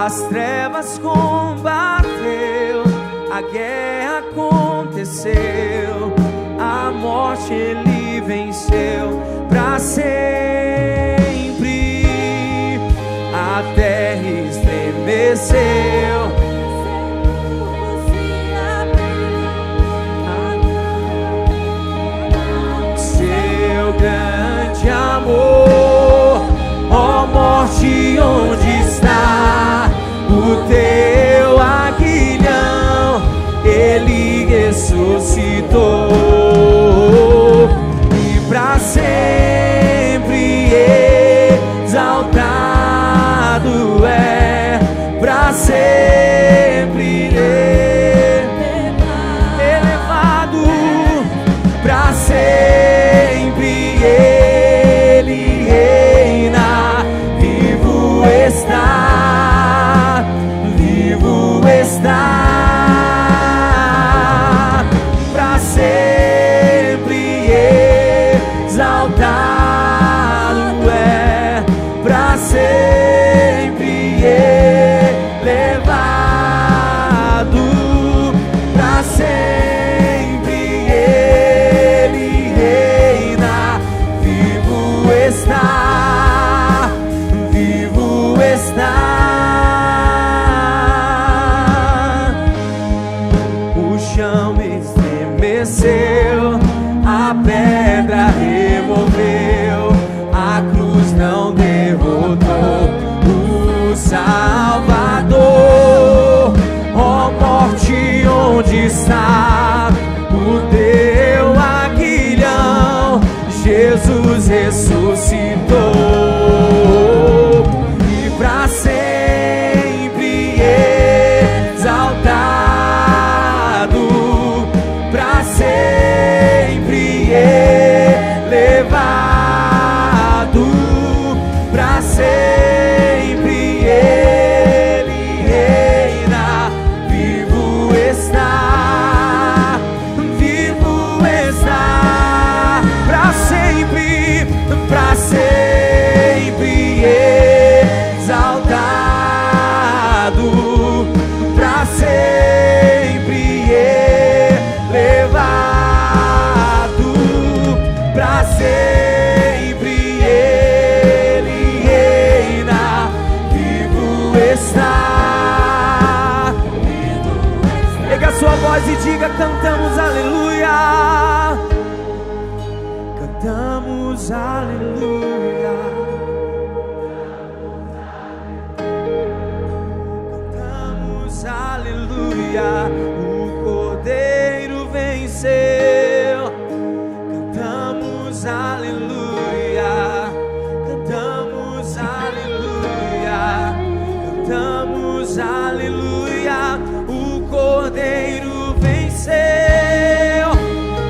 as trevas combateu, a guerra aconteceu, a morte ele venceu pra sempre. A terra estremeceu, seu grande amor. Ó morte, onde está o teu aguilhão? Ele ressuscitou e pra sempre exaltado é, pra sempre elevado, pra sempre ele reina. Vivo está, vivo está. Exaltado é, pra sempre elevado, pra sempre ele reina. Vivo está, vivo está. O chão estremeceu, a pedra removeu, a cruz não derrotou o Salvador. Ó morte, onde está o teu aguilhão? Jesus ressuscitou e pra sempre exaltado, pra sempre elevado, pra sempre ele reina. Vivo está, vivo está, pra sempre exaltado, pra sempre elevado, pra sempre ele reina. Vivo está, pega a sua voz e diga: cantamos aleluia, cantamos aleluia, cantamos aleluia. O Cordeiro venceu, cantamos aleluia, cantamos aleluia, cantamos aleluia. O Cordeiro venceu,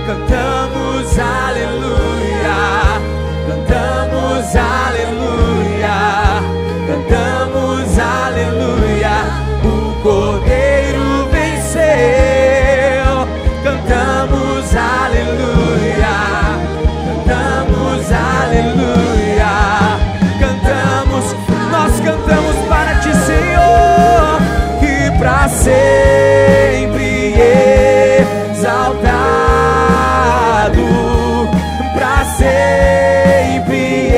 cantamos aleluia, cantamos aleluia, cantamos aleluia. O Cordeiro venceu, cantamos aleluia, cantamos aleluia, cantamos, nós cantamos para ti, Senhor, e pra sempre exaltado, pra sempre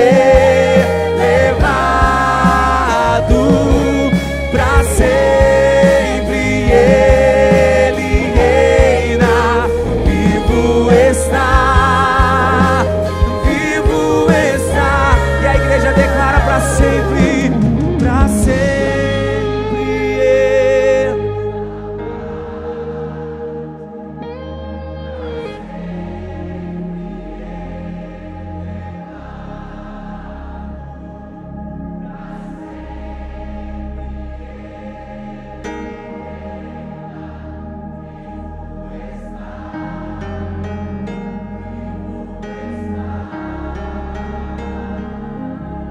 elevado, pra sempre ele reina. Vivo está, vivo está. E a igreja declara: pra sempre, pra sempre.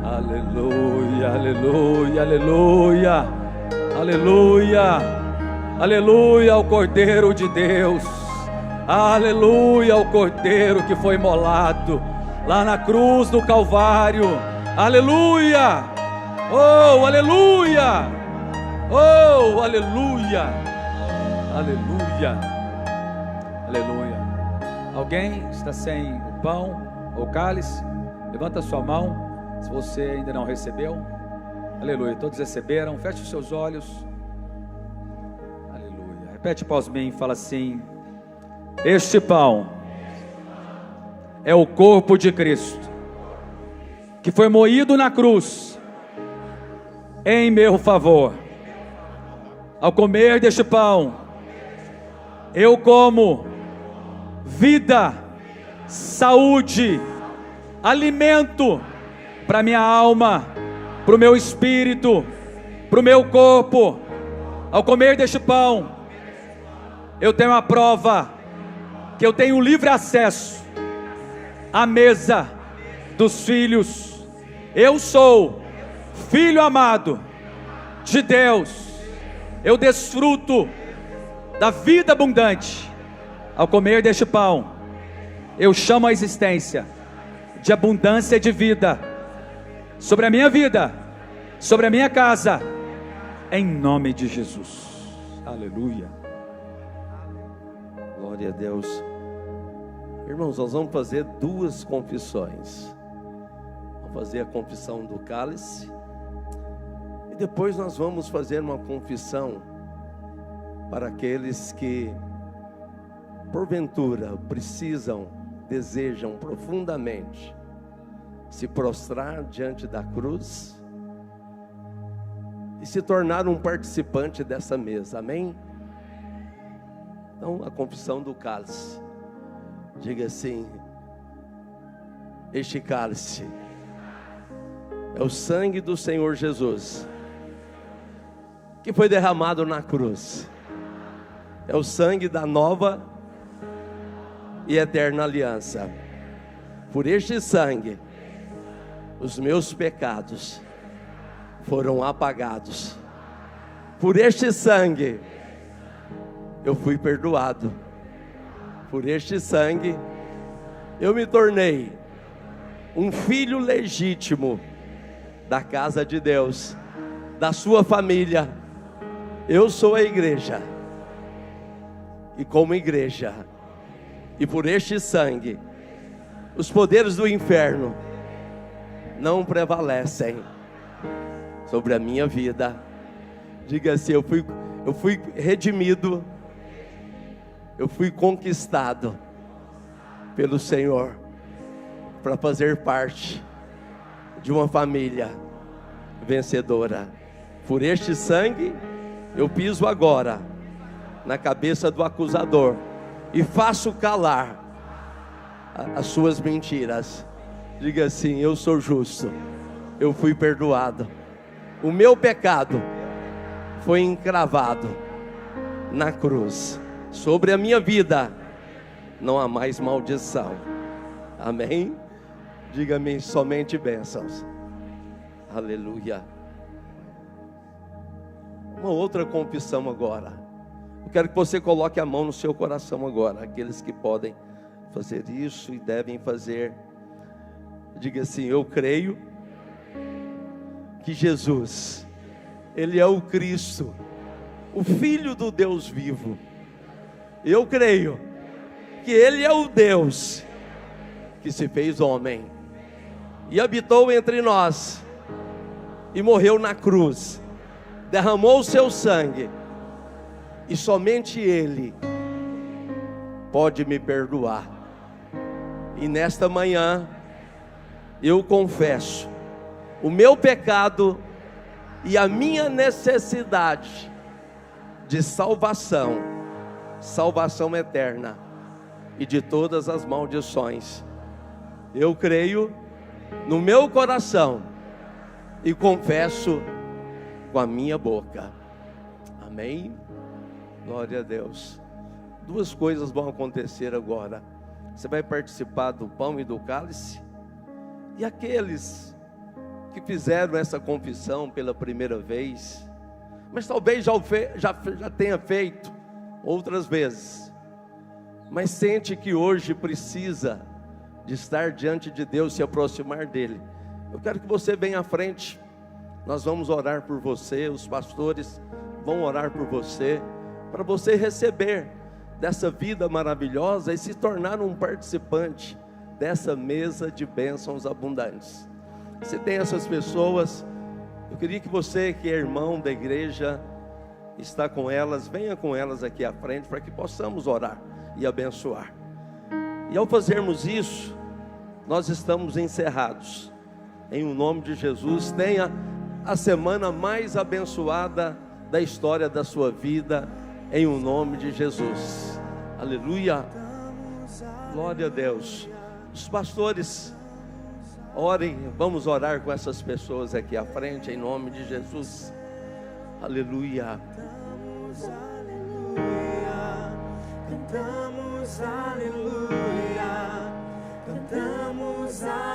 Aleluia, aleluia, aleluia, aleluia, aleluia ao Cordeiro de Deus, aleluia ao Cordeiro que foi imolado lá na cruz do Calvário, aleluia, oh, aleluia, Oh, aleluia, aleluia, aleluia. Alguém está sem o pão ou o cálice? Levanta a sua mão, se você ainda não recebeu. Aleluia, todos receberam. Feche os seus olhos. Aleluia. Repete após mim, fala assim: este pão é o corpo de Cristo, que foi moído na cruz em meu favor. Ao comer deste pão, eu como vida, saúde, alimento para minha alma, para o meu espírito, para o meu corpo. Ao comer deste pão, eu tenho a prova que eu tenho livre acesso à mesa dos filhos. Eu sou filho amado de Deus. Eu desfruto da vida abundante. Ao comer deste pão, eu chamo a existência de abundância de vida sobre a minha vida, sobre a minha casa, em nome de Jesus. Aleluia. Glória a Deus. Irmãos, nós vamos fazer duas confissões. Vamos fazer a confissão do cálice e depois nós vamos fazer uma confissão para aqueles que porventura precisam, desejam profundamente se prostrar diante da cruz e se tornar um participante dessa mesa, amém? Então, a confissão do cálice, diga assim: este cálice é o sangue do Senhor Jesus, que foi derramado na cruz. É o sangue da nova e eterna aliança. Por este sangue, os meus pecados foram apagados. Por este sangue, eu fui perdoado. Por este sangue, eu me tornei um filho legítimo da casa de Deus, da sua família. Eu sou a igreja. E como igreja, e por este sangue, os poderes do inferno não prevalecem sobre a minha vida. Diga assim: eu fui redimido, eu fui conquistado pelo Senhor para fazer parte de uma família vencedora. Por este sangue, eu piso agora na cabeça do acusador e faço calar as suas mentiras. Diga assim: eu sou justo, eu fui perdoado, o meu pecado foi encravado na cruz. Sobre a minha vida não há mais maldição. Amém? Diga-me somente bênçãos. Aleluia. Uma outra confissão agora. Eu quero que você coloque a mão no seu coração agora. Aqueles que podem fazer isso e devem fazer. Diga assim: eu creio que Jesus, Ele é o Cristo, o Filho do Deus vivo. Eu creio que Ele é o Deus que se fez homem e habitou entre nós e morreu na cruz, derramou o seu sangue, e somente Ele pode me perdoar. E nesta manhã eu confesso o meu pecado e a minha necessidade de salvação, salvação eterna e de todas as maldições. Eu creio no meu coração e confesso com a minha boca. Amém? Glória a Deus. Duas coisas vão acontecer agora. Você vai participar do pão e do cálice. E aqueles que fizeram essa confissão pela primeira vez, mas talvez já tenha feito outras vezes, mas sente que hoje precisa de estar diante de Deus, se aproximar dele. Eu quero que você venha à frente. Nós vamos orar por você, os pastores vão orar por você, para você receber dessa vida maravilhosa e se tornar um participante dessa mesa de bênçãos abundantes. Se tem essas pessoas, eu queria que você, que é irmão da igreja, está com elas, venha com elas aqui à frente, para que possamos orar e abençoar. E ao fazermos isso, nós estamos encerrados. Em o nome de Jesus, tenha a semana mais abençoada da história da sua vida, em o nome de Jesus. Aleluia. Glória a Deus. Os pastores, orem, vamos orar com essas pessoas aqui à frente, em nome de Jesus. Aleluia. Cantamos aleluia, cantamos aleluia.